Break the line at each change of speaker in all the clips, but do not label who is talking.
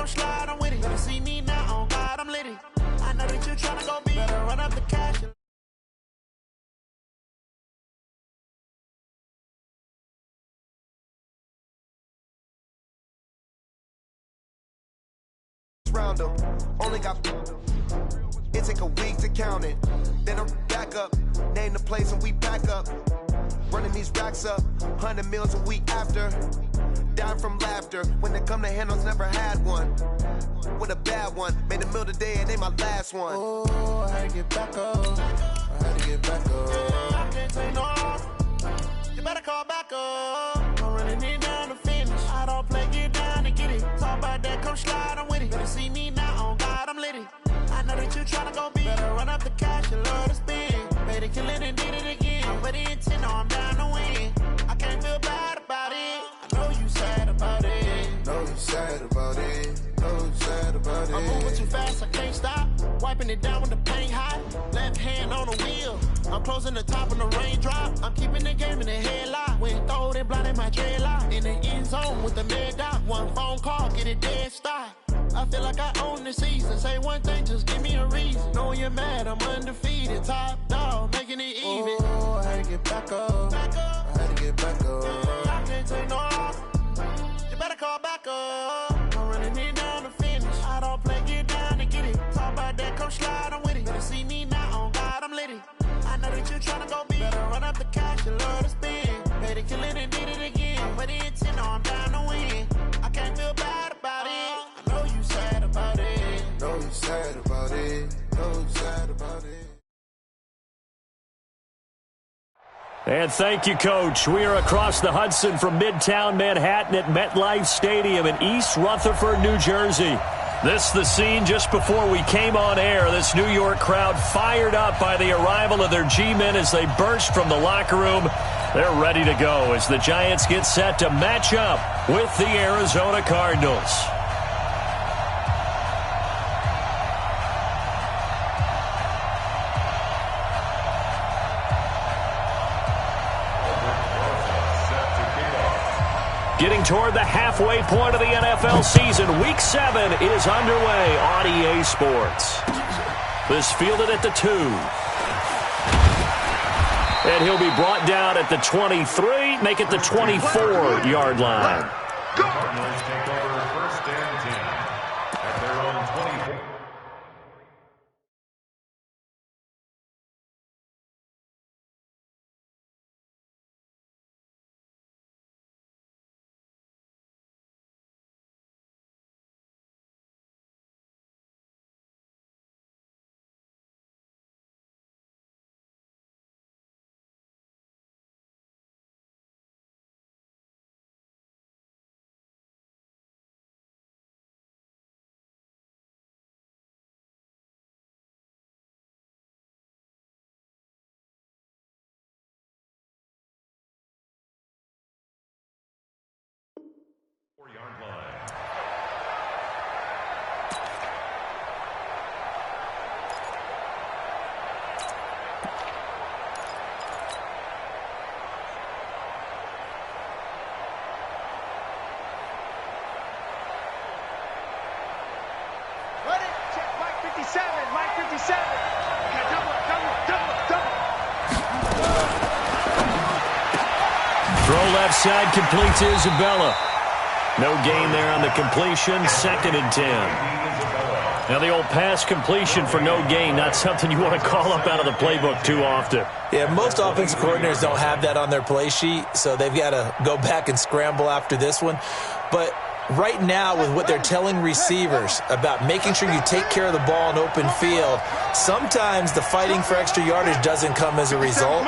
come slide, I'm with it. Better see me now, on God, I'm litty. I know that you tryna go be. Better run up the cash.
Round them, only got it take a week to count it. Then I'm back up, name the place and we back up. Running these racks up, 100 meals a week after. Dying from laughter, when it come to handles, never had one. With a bad one, made a meal today and they my last one.
Oh, I had to get back up, I had to get back up. I can't take no off, you better call back up. I'm running it down to finish, I don't play, get down and get it. Talk about that, come slide, I'm with it. Better see me now, on God, I'm litty. I know that you tryna go be. Better run up the cash, you love to spend. Made a kill it and did it again. I'm with the intent, no, I'm down to win. I can't feel bad about it. I know you sad about it.
Know you sad about it. Know you sad about it.
I'm moving too fast, I can't stop. Wiping it down with the paint hot. Left hand on the wheel. I'm closing the top of the raindrop. I'm keeping the game in the headlock. When throwed and blinded my dreadlock. In the end zone with the mad dot. One phone call, get it dead stop. I feel like I own the season. Say one thing, just give me a reason. Knowing you're mad, I'm undefeated. Top dog, making it even.
Oh, I had to get back up. I had to get back up.
I can't take no off. You better call back up. I'm running it down to finish. I don't play, get down and get it. Talk about that, come slide, I'm with it. Better see me now, on God, I'm litty. I know that you tryna go be. Better run up the cash, you love to spend. Made it, kill it and did it again. But the intent, no, I'm down to win. I can't feel bad about it. I know you sad about it.
Know you sad about it. Know you sad about it.
And thank you, Coach. We are across the Hudson from Midtown Manhattan at MetLife Stadium in East Rutherford, New Jersey. This is the scene just before we came on air. This New York crowd fired up by the arrival of their G-men as they burst from the locker room. They're ready to go as the Giants get set to match up with the Arizona Cardinals. Getting toward the halfway point of the NFL season, Week 7 is underway on EA Sports. This fielded at the 2. And he'll be brought down at the 23, make it the 24-yard line.
Cardinals take over first and 10 at their own 24. Yard line.
Ready? Check Mike 57. Mike 57. Okay, double.
Throw left side, complete to Isabella. No gain there on the completion, 2nd and 10. Now the old pass completion for no gain, not something you want to call up out of the playbook too often.
Yeah, most offensive coordinators don't have that on their play sheet, so they've got to go back and scramble after this one. But right now, with what they're telling receivers about making sure you take care of the ball in open field, sometimes the fighting for extra yardage doesn't come as a result.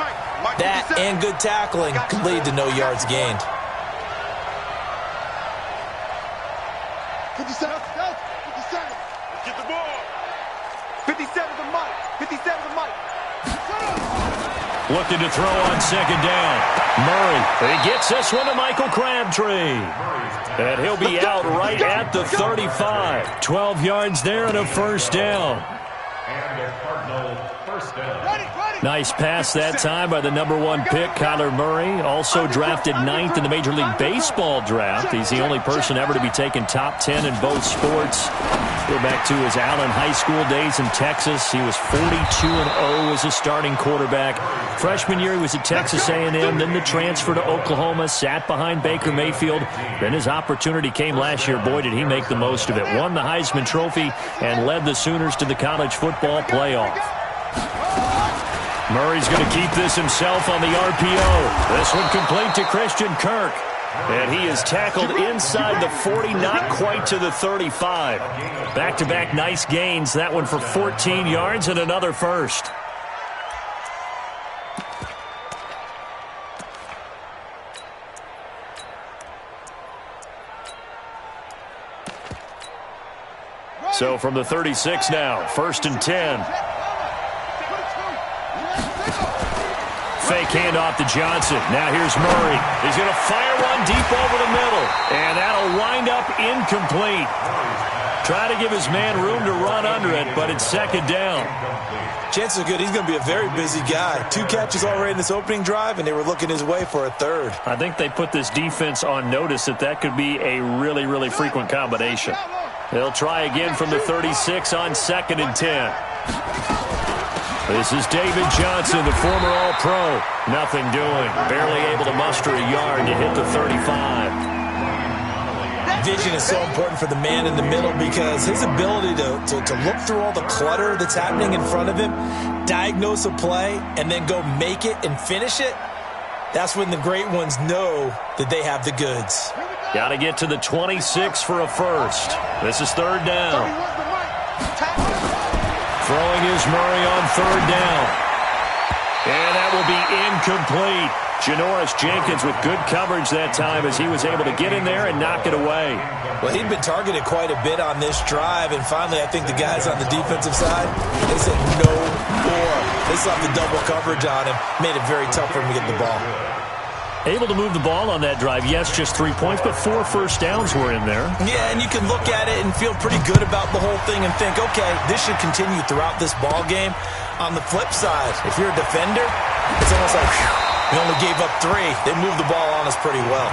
That and good tackling can lead to no yards gained.
57. Get the ball. 57's a Mike. 57's a Mike.
Looking to throw on 2nd down. Murray, he gets this one to Michael Crabtree. And he'll be out right at the 35. 12 yards there and a first down.
And a Cardinal first down.
Ready.
Nice pass that time by the #1 pick, Kyler Murray. Also drafted 9th in the Major League Baseball draft. He's the only person ever to be taken top 10 in both sports. Go back to his Allen High School days in Texas. He was 42-0 as a starting quarterback. Freshman year, he was at Texas A&M, then the transfer to Oklahoma, sat behind Baker Mayfield. Then his opportunity came last year. Boy, did he make the most of it. Won the Heisman Trophy and led the Sooners to the college football playoff. Murray's going to keep this himself on the RPO. This one complete to Christian Kirk. And he is tackled inside the 40, not quite to the 35. Back-to-back nice gains. That one for 14 yards and another first. So from the 36 now, 1st and 10. Fake handoff to Johnson. Now here's Murray. He's going to fire one deep over the middle. And that'll wind up incomplete. Try to give his man room to run under it, but it's 2nd down.
Chances are good he's going to be a very busy guy. 2 catches already in this opening drive, and they were looking his way for a 3rd.
I think they put this defense on notice that could be a really, really frequent combination. They'll try again from the 36 on 2nd and 10. This is David Johnson, the former All-Pro. Nothing doing. Barely able to muster a yard to hit the 35.
Vision is so important for the man in the middle because his ability to look through all the clutter that's happening in front of him, diagnose a play, and then go make it and finish it, that's when the great ones know that they have the goods.
Got to get to the 26 for a first. This is 3rd down. Throwing is Murray on 3rd down. And that will be incomplete. Janoris Jenkins with good coverage that time as he was able to get in there and knock it away.
Well, he'd been targeted quite a bit on this drive, and finally I think the guys on the defensive side, they said no more. They slapped the double coverage on him, made it very tough for him to get the ball.
Able to move the ball on that drive. Yes, just 3 points, but 4 first downs were in there.
Yeah, and you can look at it and feel pretty good about the whole thing and think, okay, this should continue throughout this ball game. On the flip side, if you're a defender, it's almost like, we only gave up 3. They moved the ball on us pretty well.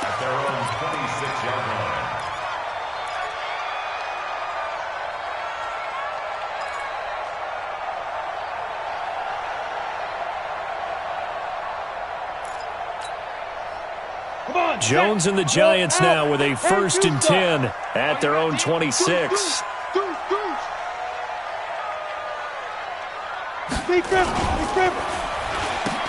At their own 26-yard line.
Jones and the Giants now with a 1st and 10 at their own 26.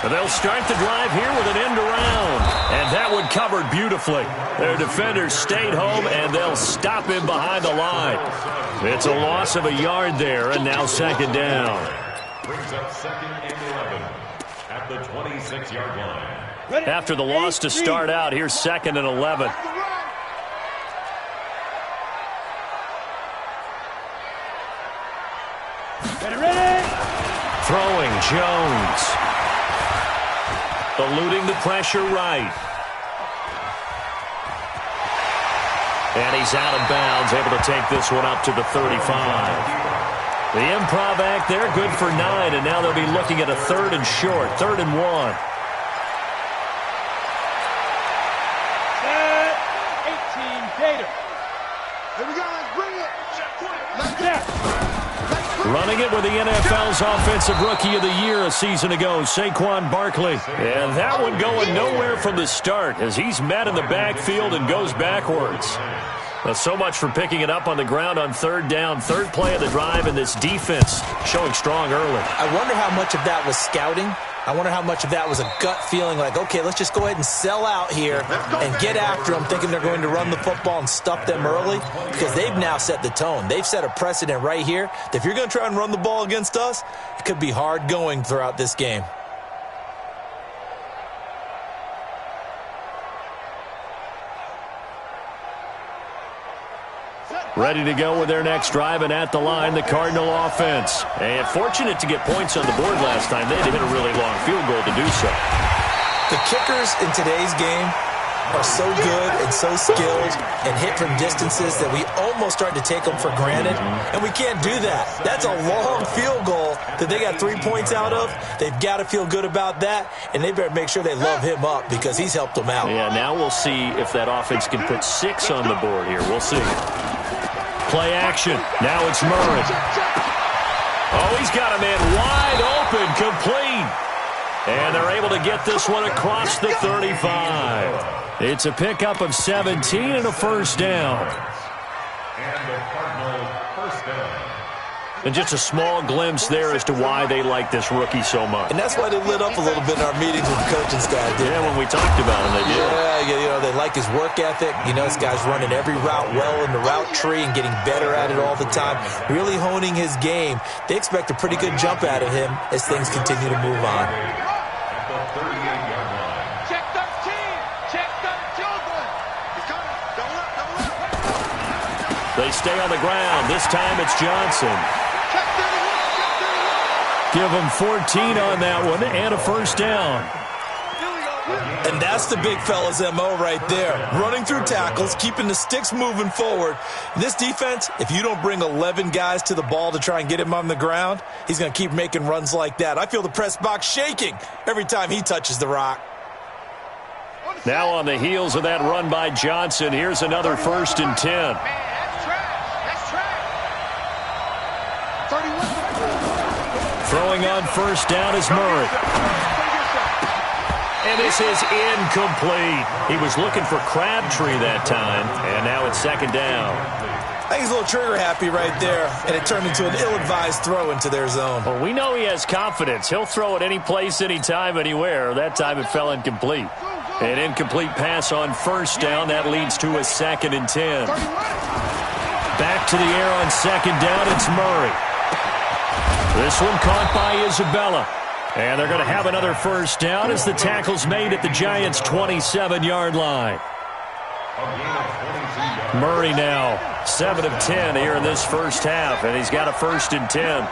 They'll start the drive here with an end around. And that one covered beautifully. Their defenders stayed home, and they'll stop him behind the line. It's a loss of a yard there, and now 2nd down.
Brings up 2nd and 11 at the 26-yard line.
After the loss to start out, here's 2nd and 11. Throwing Jones. Eluding the pressure right. And he's out of bounds, able to take this one up to the 35. The improv act there, good for 9, and now they'll be looking at a 3rd and short, 3rd and 1. Running it with the NFL's Offensive Rookie of the Year a season ago, Saquon Barkley. And that one going nowhere from the start as he's met in the backfield and goes backwards. Well, so much for picking it up on the ground on 3rd down. 3rd play of the drive, and this defense showing strong early.
I wonder how much of that was scouting. I wonder how much of that was a gut feeling like, okay, let's just go ahead and sell out here and get after them, thinking they're going to run the football and stuff them early, because they've now set the tone. They've set a precedent right here that if you're going to try and run the ball against us, it could be hard going throughout this game.
Ready to go with their next drive, and at the line, the Cardinal offense. And fortunate to get points on the board last time. They had to hit a really long field goal to do so.
The kickers in today's game are so good and so skilled and hit from distances that we almost start to take them for granted, and we can't do that. That's a long field goal that they got 3 points out of. They've got to feel good about that, and they better make sure they love him up because he's helped them out.
Yeah, now we'll see if that offense can put 6 on the board here. We'll see. Play action. Now it's Murray. Oh, he's got a man wide open, complete. And they're able to get this one across the 35. It's a pickup of 17 and a first down.
And the Cardinals first down.
And just a small glimpse there as to why they like this rookie so much.
And that's why they lit up a little bit in our meetings with the coaching staff.
Yeah, when we talked about him, they did.
Yeah, they like his work ethic. This guy's running every route well in the route tree and getting better at it all the time, really honing his game. They expect a pretty good jump out of him as things continue to move on.
At the 38-yard line.
Check 13. Check 13. He's coming. Double up.
They stay on the ground. This time it's Johnson.
Check 31.
Give him 14 on that one and a first down.
And that's the big fella's MO right there. Running through tackles, keeping the sticks moving forward. This defense, if you don't bring 11 guys to the ball to try and get him on the ground, he's going to keep making runs like that. I feel the press box shaking every time he touches the rock.
Now on the heels of that run by Johnson, here's another 1st and 10.
Man, that's trash. That's trash. 31.
Throwing on first down is Murray. And this is incomplete. He was looking for Crabtree that time, and now it's 2nd down.
I think he's a little trigger happy right there, and it turned into an ill-advised throw into their zone.
Well, we know he has confidence. He'll throw it any place, anytime, anywhere. That time it fell incomplete. An incomplete pass on first down. That leads to a 2nd and 10. Back to the air on 2nd down. It's Murray. This one caught by Isabella. And they're going to have another first down as the tackle's made at the Giants' 27-yard line. Murray now 7 of 10 here in this first half, and he's got a 1st and 10.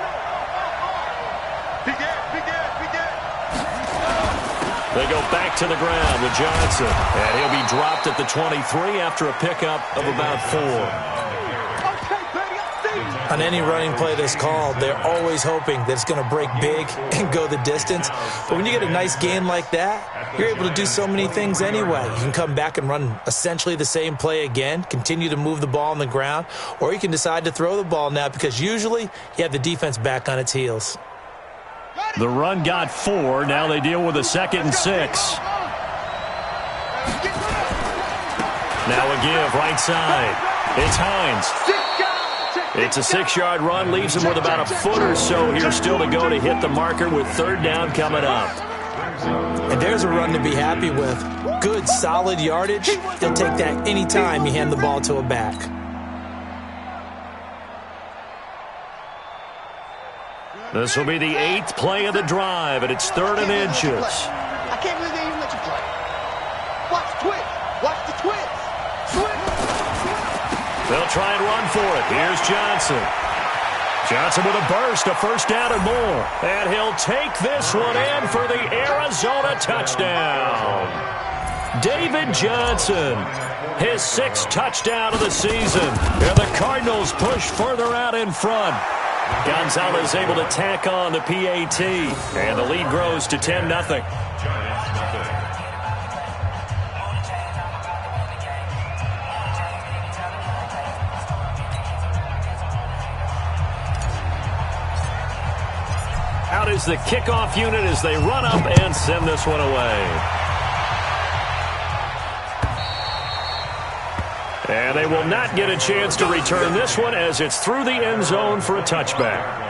They go back to the ground with Johnson, and he'll be dropped at the 23 after a pickup of about 4.
On any running play that's called, they're always hoping that it's going to break big and go the distance. But when you get a nice gain like that, you're able to do so many things anyway. You can come back and run essentially the same play again, continue to move the ball on the ground, or you can decide to throw the ball now because usually you have the defense back on its heels.
The run got 4. Now they deal with a 2nd and 6. Now a give right side. It's Hines. It's a 6-yard run, leaves him with about a foot or so here still to go to hit the marker with 3rd down coming up.
And there's a run to be happy with. Good, solid yardage. He'll take that any time you hand the ball to a back.
This will be the 8th play of the drive, and it's 3rd and inches.
I can't believe they even let you play. Watch the twist. Watch the twist.
They'll try and run for it. Here's Johnson. Johnson with a burst, a first down and more. And he'll take this one in for the Arizona touchdown. David Johnson, his 6th touchdown of the season. And the Cardinals push further out in front. Gonzalez able to tack on the PAT. And the lead grows to 10-0. Out is the kickoff unit as they run up and send this one away. And they will not get a chance to return this one as it's through the end zone for a touchback.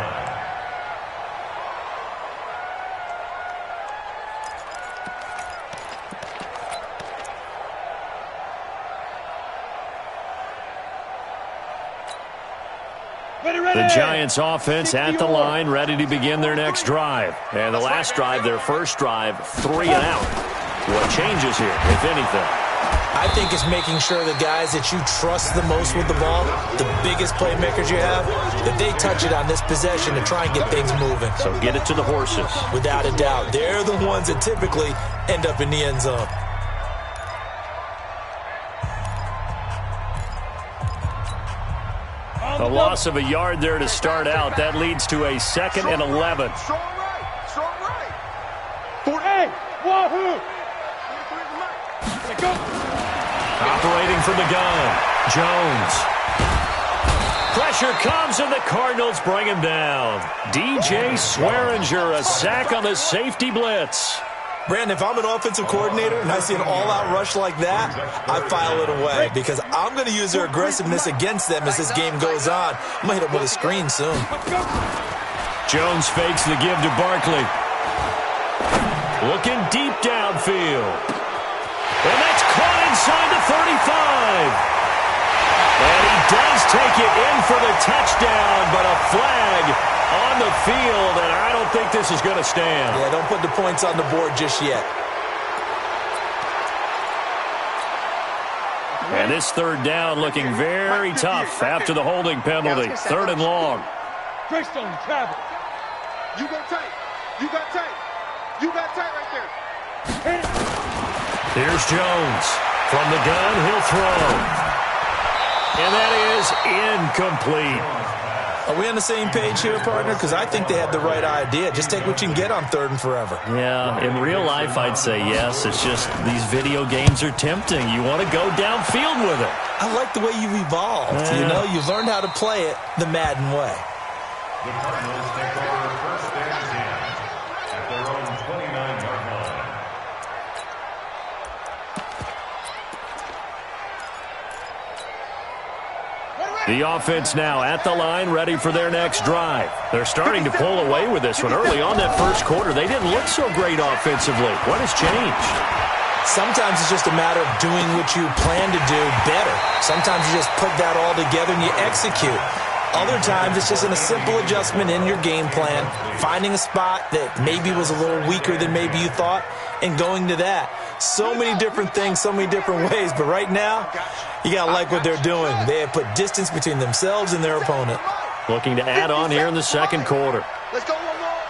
The Giants offense at the line, ready to begin their next drive. And the last drive, their first drive, 3 and out. What changes here, if anything?
I think it's making sure the guys that you trust the most with the ball, the biggest playmakers you have, that they touch it on this possession to try and get things moving.
So get it to the horses.
Without a doubt. They're the ones that typically end up in the end zone.
A loss of a yard there to start out. That leads to a 2nd and 11.
Strong right. Strong right. 4A. Wahoo. Let's go.
Operating from the gun. Jones. Pressure comes, and the Cardinals bring him down. DJ Swearinger, a sack on the safety blitz.
Brandon, if I'm an offensive coordinator and I see an all-out rush like that, I file it away because I'm going to use their aggressiveness against them as this game goes on. I'm going to hit them with a screen soon.
Jones fakes the give to Barkley. Looking deep downfield. And that's caught inside the 35. And he does take it in for the touchdown, but a flag on the field, and I don't think this is going to stand.
Yeah, don't put the points on the board just yet.
And this 3rd down looking very tough after the holding penalty. 3rd and long.
Greystone, travel. You go tight. You got tight. You got tight right there.
Here's Jones. From the gun, he'll throw. And that is incomplete.
Are we on the same page here, partner? Because I think they had the right idea. Just take what you can get on 3rd and forever.
Yeah, in real life, I'd say yes. It's just these video games are tempting. You want to go downfield with it.
I like the way you've evolved.
Yeah.
You know, you've learned how to play it the Madden way.
The Cardinals take over 1st and 10 at their own 29-yard line.
The offense now at the line, ready for their next drive. They're starting to pull away with this one. Early on that first quarter, they didn't look so great offensively. What has changed?
Sometimes it's just a matter of doing what you plan to do better. Sometimes you just put that all together and you execute. Other times it's just a simple adjustment in your game plan, finding a spot that maybe was a little weaker than maybe you thought, and going to that. So many different things, so many different ways, but right now, you got to like what they're doing. They have put distance between themselves and their opponent.
Looking to add on here in the 2nd quarter.
Let's go one more.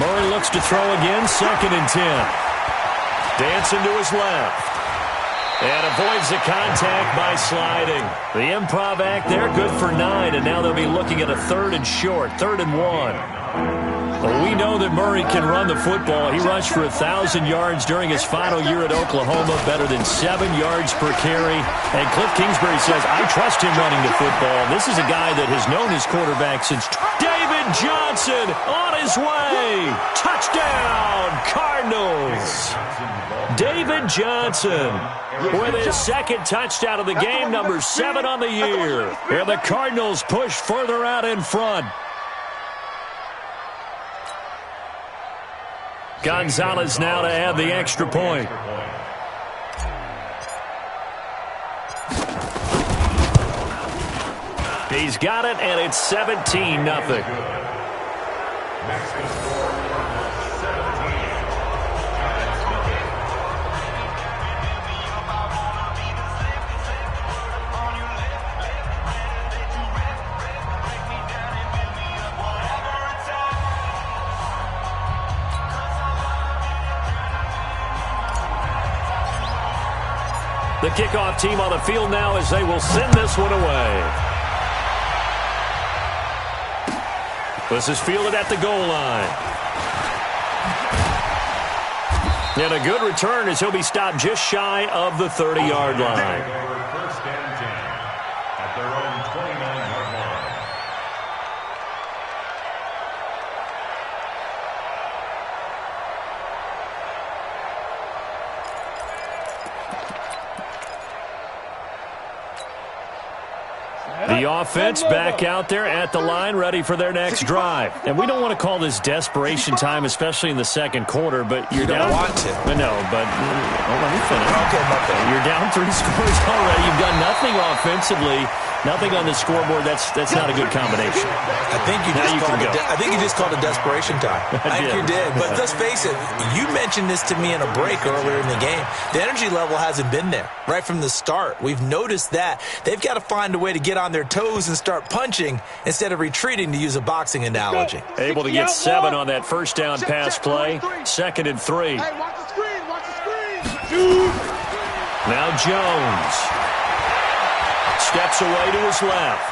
Murray looks to throw again, 2nd and 10. Dancing to his left. And avoids the contact by sliding. The improv act there, good for 9, and now they'll be looking at a 3rd and short, 3rd and 1. Well, we know that Murray can run the football. He rushed for 1,000 yards during his final year at Oklahoma, better than 7 yards per carry. And Cliff Kingsbury says, I trust him running the football. This is a guy that has known his quarterback since David Johnson on his way. Touchdown, Cardinals. David Johnson with his 2nd touchdown of the game, number 7 on the year. And the Cardinals push further out in front. Gonzalez now to add the extra point. He's got it, and it's 17-0. The kickoff team on the field now as they will send this one away. This is fielded at the goal line. And a good return as he'll be stopped just shy of the 30-yard line.
1st and 10 at their own 29-yard line.
The offense back out there at the line, ready for their next drive. And we don't want to call this desperation time, especially in the 2nd quarter, but you're down.
You don't want to.
No, but let me finish.
Okay,
You're down 3 scores already. You've done nothing offensively, nothing on the scoreboard. That's not a good combination.
I think you just called it desperation time. I think you did. But let's face it, you mentioned this to me in a break earlier in the game. The energy level hasn't been there right from the start. We've noticed that. They've got to find a way to get on their toes and start punching instead of retreating, to use a boxing analogy.
Able to get 7 on that first down pass play. 2nd and 3.
Hey, watch the screen. Watch the screen.
Now Jones. Steps away to his left.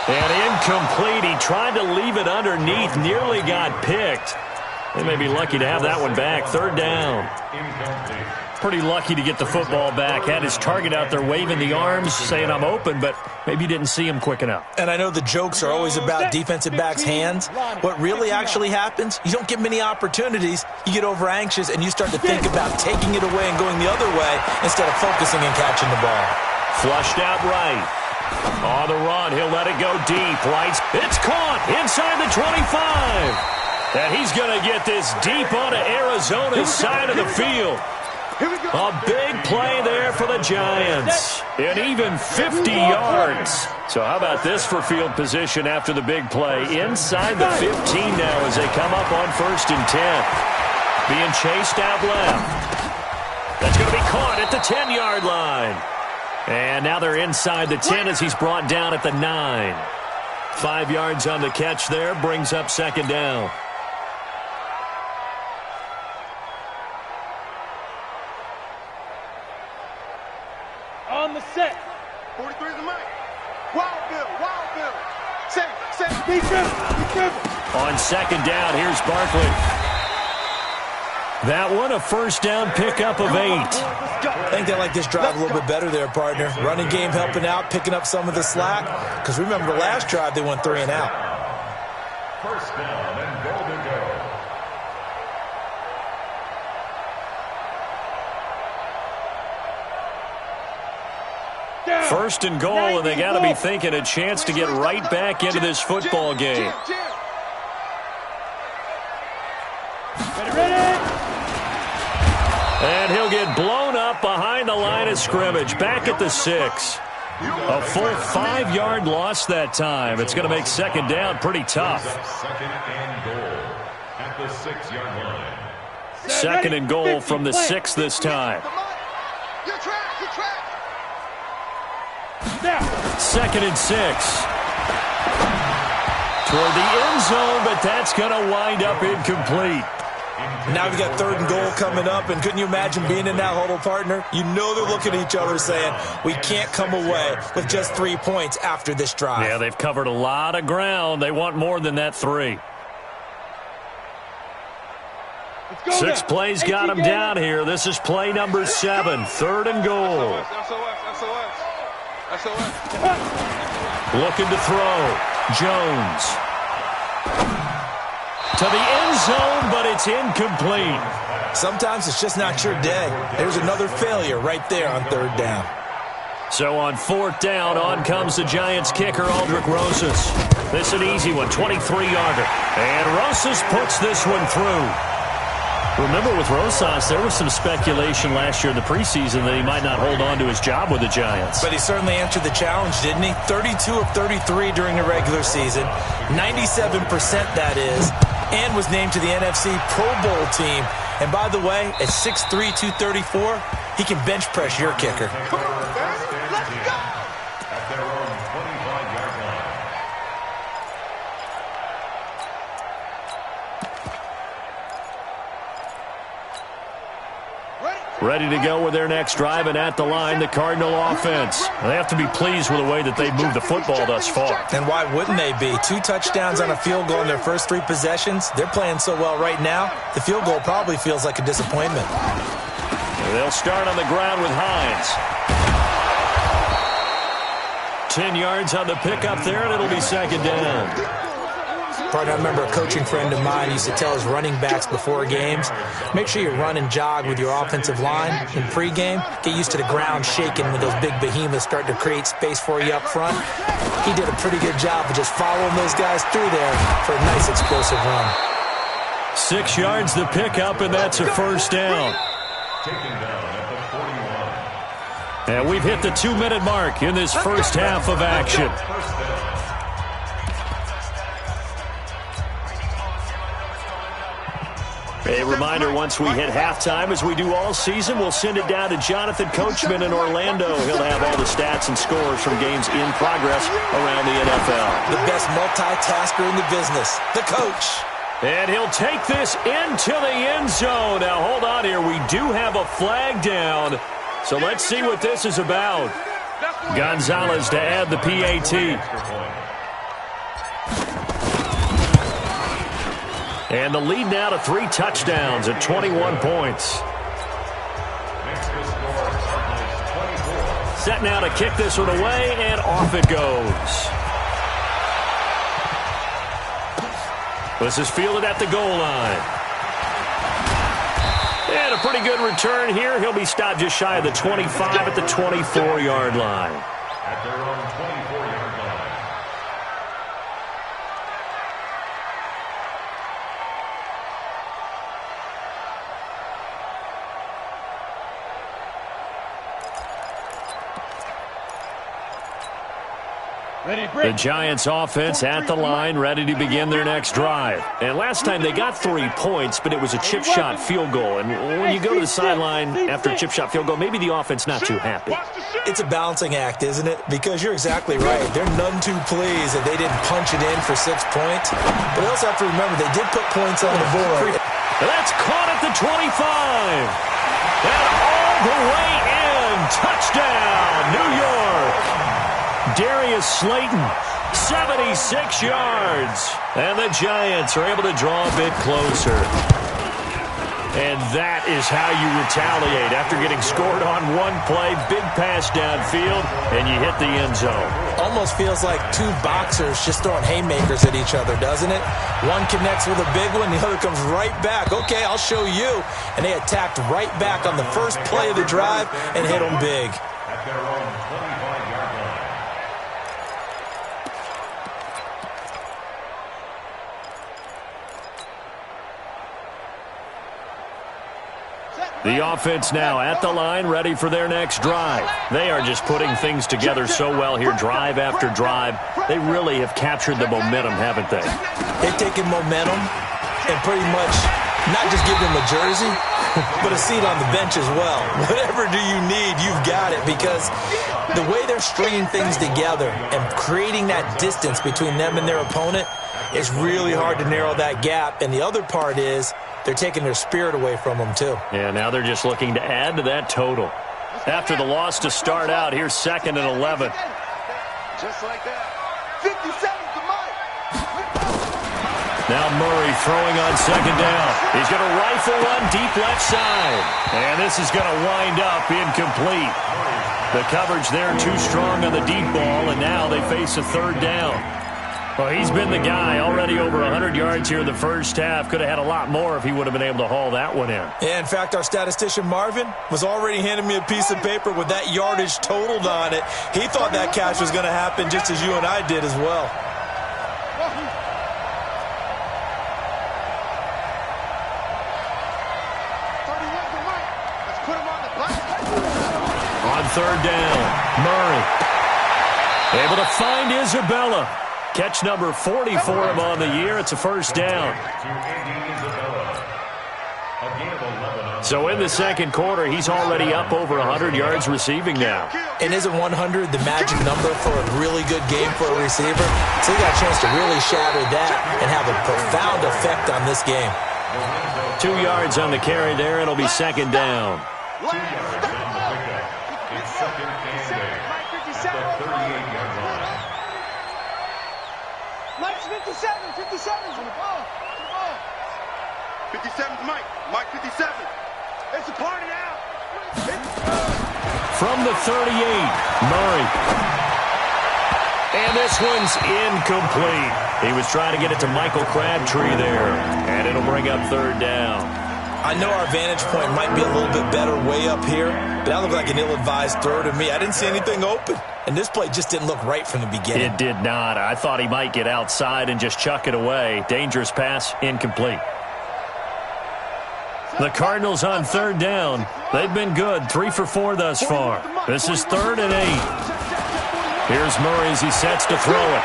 And incomplete. He tried to leave it underneath. Nearly got picked. They may be lucky to have that one back. Third down. Pretty lucky to get the football back. Had his target out there waving the arms, saying I'm open, but maybe didn't see him quick enough.
And I know the jokes are always about defensive backs' hands. What really actually happens, you don't get many opportunities. You get over anxious, and you start to think about taking it away and going the other way instead of focusing and catching the ball.
Flushed out right. On the run, he'll let it go deep. Right, it's caught inside the 25. And he's going to get this deep onto Arizona's side of the field. A big play there for the Giants. And even 50 yards. So how about this for field position after the big play? Inside the 15 now as they come up on 1st and 10. Being chased out left. That's going to be caught at the 10-yard line. And now they're inside the 10 as he's brought down at the 9. 5 yards on the catch there. Brings up 2nd down.
On the set. 43 is the mic. Wild Bill. Set. Be driven.
On 2nd down, here's Barkley. That one, a 1st down pickup of 8.
I think they like this drive a little bit better there, partner. Running game helping out, picking up some of the slack. Because remember the last drive, they went 3 and out.
1st down and goal to go.
First and goal, and they got to be thinking a chance to get right back into this football game. And he'll get blown up behind the line of scrimmage. Back at the 6. A full 5-yard loss that time. It's going to make 2nd down pretty tough.
2nd and goal at the 6-yard line.
2nd and goal from the 6 this time. 2nd and 6. Toward the end zone, but that's going to wind up incomplete.
Now we got 3rd and goal coming up, and couldn't you imagine being in that huddle, partner? You know they're looking at each other saying, we can't come away with just 3 points after this drive.
Yeah, they've covered a lot of ground. They want more than that 3. 6 plays got him down here. This is play number 7, 3rd and goal. Looking to throw. Jones. To the end zone, but it's incomplete.
Sometimes it's just not your day. There's another failure right there on 3rd down.
So on 4th down, on comes the Giants kicker, Aldrick Rosas. This is an easy one, 23-yarder. And Rosas puts this one through. Remember with Rosas, there was some speculation last year in the preseason that he might not hold on to his job with the Giants.
But he certainly answered the challenge, didn't he? 32 of 33 during the regular season, 97% that is, and was named to the NFC Pro Bowl team. And by the way, at 6'3", 234, he can bench press your kicker.
At their own 25-yard line.
Ready to go with their next drive, and at the line, the Cardinal offense. They have to be pleased with the way that they've moved the football thus far.
And why wouldn't they be? 2 touchdowns on a field goal in their first 3 possessions. They're playing so well right now, the field goal probably feels like a disappointment.
They'll start on the ground with Hines. 10 yards on the pickup there, and it'll be 2nd down.
Partner, I remember a coaching friend of mine used to tell his running backs before games, make sure you run and jog with your offensive line in pregame. Get used to the ground shaking when those big behemoths start to create space for you up front. He did a pretty good job of just following those guys through there for a nice explosive run.
6 yards the pickup, and that's a 1st down.
Taken down at the 41.
And we've hit the 2-minute mark in this first half of action. A reminder, once we hit halftime, as we do all season, we'll send it down to Jonathan Coachman in Orlando. He'll have all the stats and scores from games in progress around the NFL.
The best multitasker in the business, the coach.
And he'll take this into the end zone. Now, hold on here. We do have a flag down. So let's see what this is about. Gonzalez to add the PAT. And the lead now to 3 touchdowns at 21 points. Set now to kick this one away, and off it goes. This is fielded at the goal line. And a pretty good return here. He'll be stopped just shy of the 25 at the 24-yard line.
At their own 24-yard line.
The Giants offense at the line, ready to begin their next drive. And last time they got 3 points, but it was a chip shot field goal. And when you go to the sideline after a chip shot field goal, maybe the offense not too happy.
It's a balancing act, isn't it? Because you're exactly right. They're none too pleased that they didn't punch it in for 6 points. But they also have to remember they did put points on the board.
That's caught at the 25. And all the way in. Touchdown, New York. Darius Slayton, 76 yards. And the Giants are able to draw a bit closer. And that is how you retaliate. After getting scored on one play, big pass downfield, and you hit the end zone.
Almost feels like 2 boxers just throwing haymakers at each other, doesn't it? One connects with a big one, the other comes right back. Okay, I'll show you. And they attacked right back on the first play of the drive and hit them big.
At their own 25-yard line.
The offense now at the line, ready for their next drive. They are just putting things together so well here, drive after drive. They really have captured the momentum, haven't they?
They've taken momentum and pretty much not just give them a jersey, but a seat on the bench as well. Whatever do you need, you've got it, because the way they're stringing things together and creating that distance between them and their opponent, it's really hard to narrow that gap. And the other part is they're taking their spirit away from them, too.
Yeah, now they're just looking to add to that total. After the loss to start out, here's 2nd and 11.
Just like that. 57 to Mike.
Now Murray throwing on 2nd down. He's going to rifle one deep left side. And this is going to wind up incomplete. The coverage there too strong on the deep ball, and now they face a 3rd down. Well, he's been the guy, already over 100 yards here in the first half. Could have had a lot more if he would have been able to haul that one in.
Yeah, in fact, our statistician Marvin was already handing me a piece of paper with that yardage totaled on it. He thought that catch was going to happen just as you and I did as well.
On 3rd down, Murray able to find Isabella. Catch number 40 for him on the year. It's a 1st down. So in the 2nd quarter, he's already up over 100 yards receiving now.
And isn't 100 the magic number for a really good game for a receiver? So he got a chance to really shatter that and have a profound effect on this game.
2 yards on the carry there. It'll be 2nd down.
2 yards on the pickup. It's 2nd and 8 at the 38-yard line.
Mike's 57. 57's on the ball. 57's Mike. Mike 57. It's a party now.
From the 38, Murray. And this one's incomplete. He was trying to get it to Michael Crabtree there. And it'll bring up 3rd down.
I know our vantage point might be a little bit better way up here, but that looked like an ill-advised throw to me. I didn't see anything open, and this play just didn't look right from the beginning.
It did not. I thought he might get outside and just chuck it away. Dangerous pass, incomplete. The Cardinals on 3rd down. They've been good, 3 for 4 thus far. This is 3rd and 8. Here's Murray as he sets to throw it.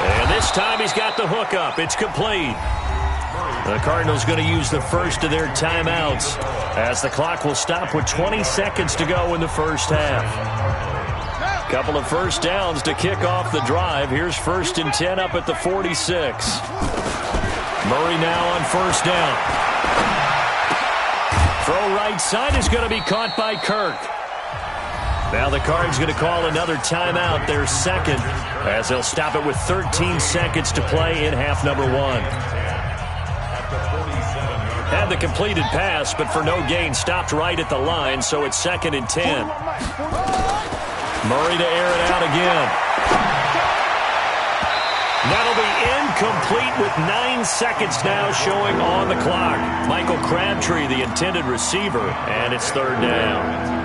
And this time he's got the hook up. It's complete. The Cardinals going to use the first of their timeouts as the clock will stop with 20 seconds to go in the first half. Couple of first downs to kick off the drive. Here's 1st and 10 up at the 46. Murray now on first down. Throw right side is going to be caught by Kirk. Now the Cards going to call another timeout, their second, as they'll stop it with 13 seconds to play in half number 1. Had the completed pass, but for no gain, stopped right at the line, so it's 2nd and 10. Murray to air it out again. That'll be incomplete with 9 seconds now showing on the clock. Michael Crabtree, the intended receiver, and it's 3rd down.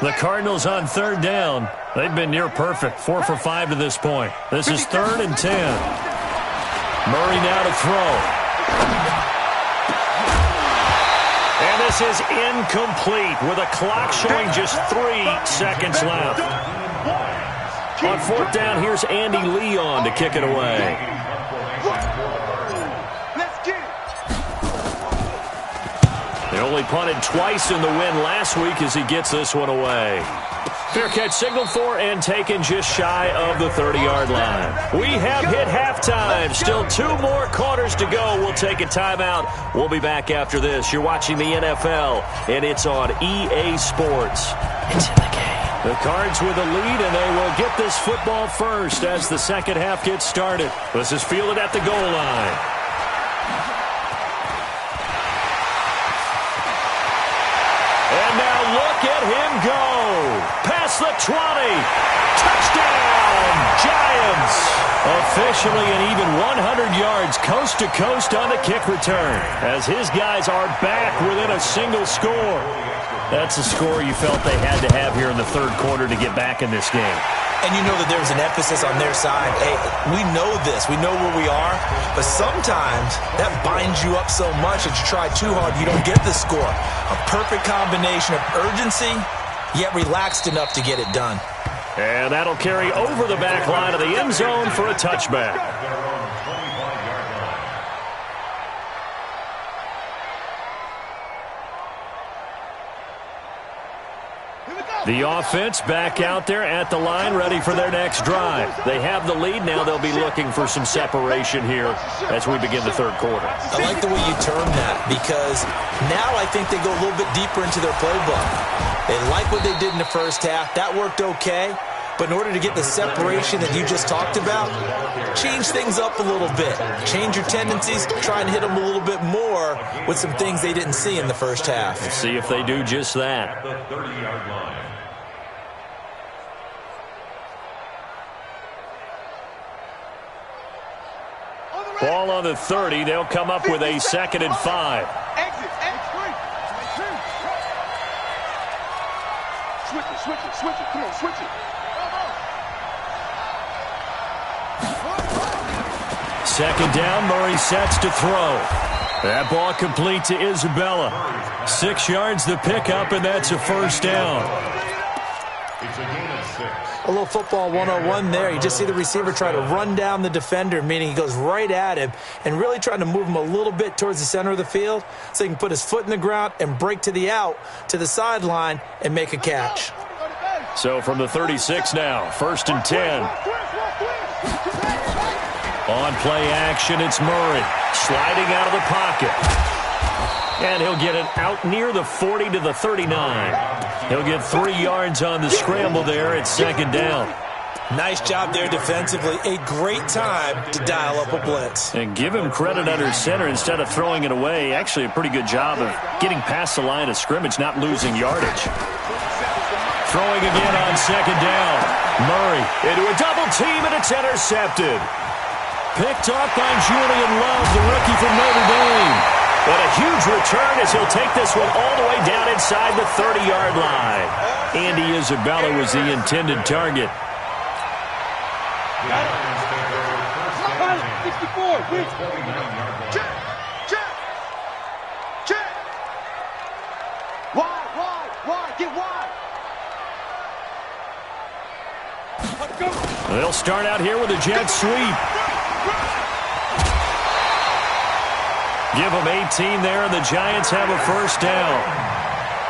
The Cardinals on 3rd down. They've been near perfect, 4 for 5 to this point. This is 3rd and 10. Murray now to throw. And this is incomplete with a clock showing just 3 seconds left. On 4th down, here's Andy Leon to kick it away. They only punted twice in the win last week as he gets this one away. Fair catch signaled for and taken just shy of the 30-yard line. We have hit halftime. Still 2 more quarters to go. We'll take a timeout. We'll be back after this. You're watching the NFL, and it's on EA Sports. It's in the game. The Cards with a lead, and they will get this football first as the second half gets started. This is fielded at the goal line. And now look at him go. Past the 20. Touchdown, Giants. Officially an even 100 yards coast to coast on the kick return as his guys are back within a single score. That's a score you felt they had to have here in the 3rd quarter to get back in this game.
And you know that there's an emphasis on their side. Hey, we know this. We know where we are. But sometimes that binds you up so much that you try too hard, you don't get the score. A perfect combination of urgency, yet relaxed enough to get it done.
And that'll carry over the back line of the end zone for a touchback. The offense back out there at the line, ready for their next drive. They have the lead. Now they'll be looking for some separation here as we begin the 3rd quarter.
I like the way you term that because now I think they go a little bit deeper into their playbook. They like what they did in the first half. That worked okay. But in order to get the separation that you just talked about, change things up a little bit. Change your tendencies, try and hit them a little bit more with some things they didn't see in the first half.
Let's see if they do just that.
The 30-yard line.
Ball on the 30. They'll come up with a 2nd and 5.
Exit. Switch it. Come on, switch it.
2nd down. Murray sets to throw. That ball complete to Isabella. 6 yards the pickup, and that's a 1st down.
It's a gain of 6.
A little football 101 there. You just see the receiver try to run down the defender, meaning he goes right at him and really trying to move him a little bit towards the center of the field so he can put his foot in the ground and break to the out, to the sideline, and make a catch.
So from the 36 now, 1st and 10. On play action, it's Murray sliding out of the pocket. And he'll get it out near the 40 to the 39. He'll get 3 yards on the scramble there at 2nd down.
Nice job there defensively. A great time to dial up a blitz.
And give him credit under center instead of throwing it away. Actually a pretty good job of getting past the line of scrimmage, not losing yardage. Throwing again on 2nd down. Murray into a double team, and it's intercepted. Picked off by Julian Love, the rookie from Notre Dame. But a huge return as he'll take this one all the way down inside the 30-yard line. Andy Isabella was the intended target.
Got it. 64. Check. Wide. Get wide.
A They'll start out here with a jet sweep. Give them 18 there, and the Giants have a first down.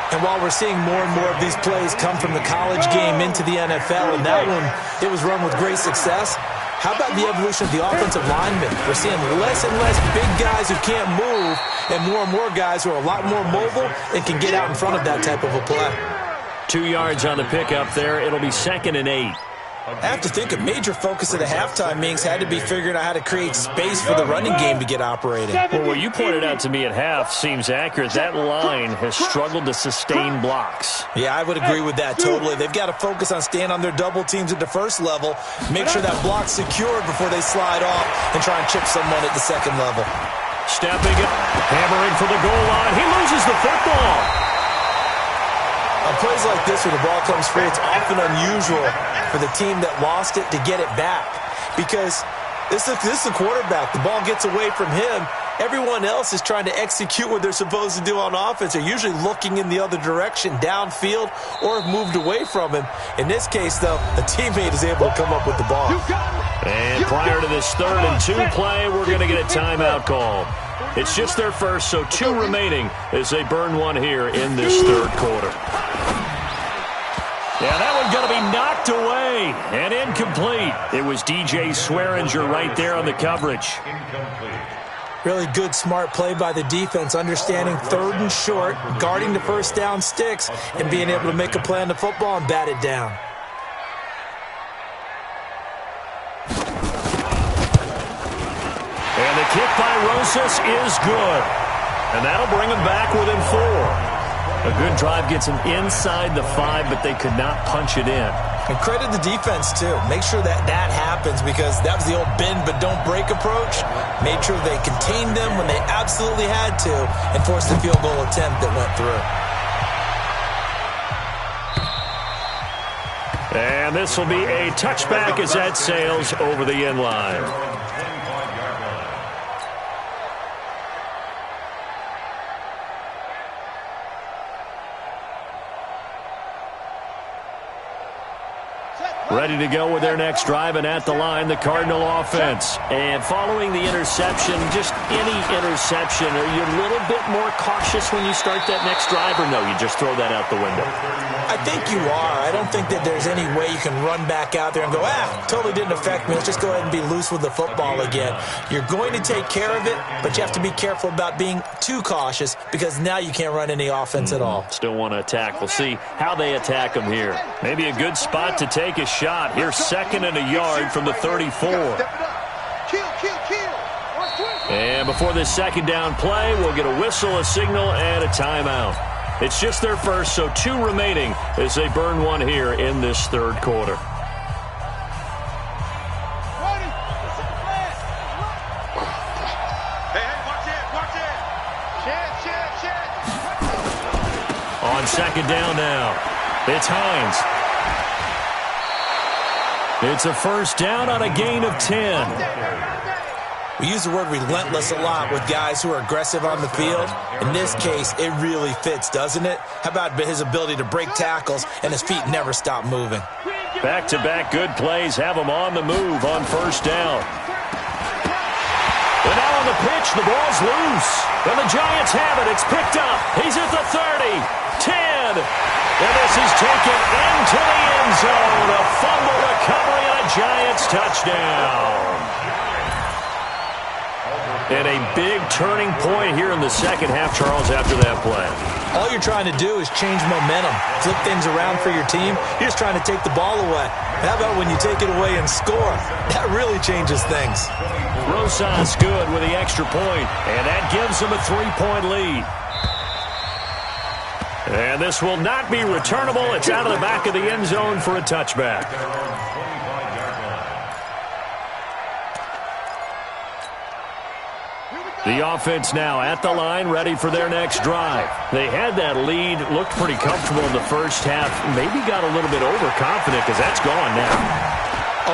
And while we're seeing more and more of these plays come from the college game into the NFL, and that one, it was run with great success, how about the evolution of the offensive linemen? We're seeing less and less big guys who can't move and more guys who are a lot more mobile and can get out in front of that type of a play.
2 yards on the pickup there. It'll be 2nd and 8.
I have to think a major focus of the halftime meetings had to be figuring out how to create space for the running game to get operating.
Well, what you pointed out to me at half seems accurate. That line has struggled to sustain blocks.
Yeah, I would agree with that totally. They've got to focus on staying on their double teams at the first level, make sure that block's secured before they slide off and try and chip someone at the second level.
Stepping up, hammering for the goal line. He loses the football.
On plays like this where the ball comes free, it's often unusual for the team that lost it to get it back. Because this is the quarterback. The ball gets away from him. Everyone else is trying to execute what they're supposed to do on offense. They're usually looking in the other direction, downfield, or have moved away from him. In this case, though, a teammate is able to come up with the ball.
And prior to this 3rd and 2 play, we're going to get a timeout called. It's just their first, so 2 remaining as they burn one here in this 3rd quarter. Yeah, that one's going to be knocked away and incomplete. It was DJ Swearinger right there on the coverage.
Really good, smart play by the defense, understanding 3rd and short, guarding the first down sticks, and being able to make a play on the football and bat it down.
And the kick by Rosas is good. And that'll bring them back within 4. A good drive gets them inside the 5, but they could not punch it in.
And credit the defense, too. Make sure that happens because that was the old bend but don't break approach. Made sure they contained them when they absolutely had to and forced the field goal attempt that went through.
And this will be a touchback as that sails over the end line. Ready to go with their next drive, and at the line, the Cardinal offense. And following the interception, just any interception, are you a little bit more cautious when you start that next drive, or no, you just throw that out the window?
I think you are. I don't think that there's any way you can run back out there and go, totally didn't affect me. Let's just go ahead and be loose with the football again. You're going to take care of it, but you have to be careful about being too cautious because now you can't run any offense at all.
Still want to attack. We'll see how they attack them here. Maybe a good spot to take a shot. Here's 2nd and a yard from the 34. And before this 2nd down play, we'll get a whistle, a signal, and a timeout. It's just their first, so 2 remaining as they burn one here in this 3rd quarter. On 2nd down now, it's Hines. It's a first down on a gain of 10.
We use the word relentless a lot with guys who are aggressive on the field. In this case, it really fits, doesn't it? How about his ability to break tackles and his feet never stop moving?
Back-to-back good plays have him on the move on first down. And now on the pitch, the ball's loose. And the Giants have it. It's picked up. He's at the 30, 10. And this is taken into the end zone. A fumble recovery and a Giants touchdown. And a big turning point here in the second half, Charles, after that play.
All you're trying to do is change momentum, flip things around for your team. You're just trying to take the ball away. How about when you take it away and score? That really changes things.
Rosas good with the extra point, and that gives them a 3-point lead. And this will not be returnable. It's out of the back of the end zone for a touchback. The offense now at the line, ready for their next drive. They had that lead, looked pretty comfortable in the first half, maybe got a little bit overconfident because that's gone now.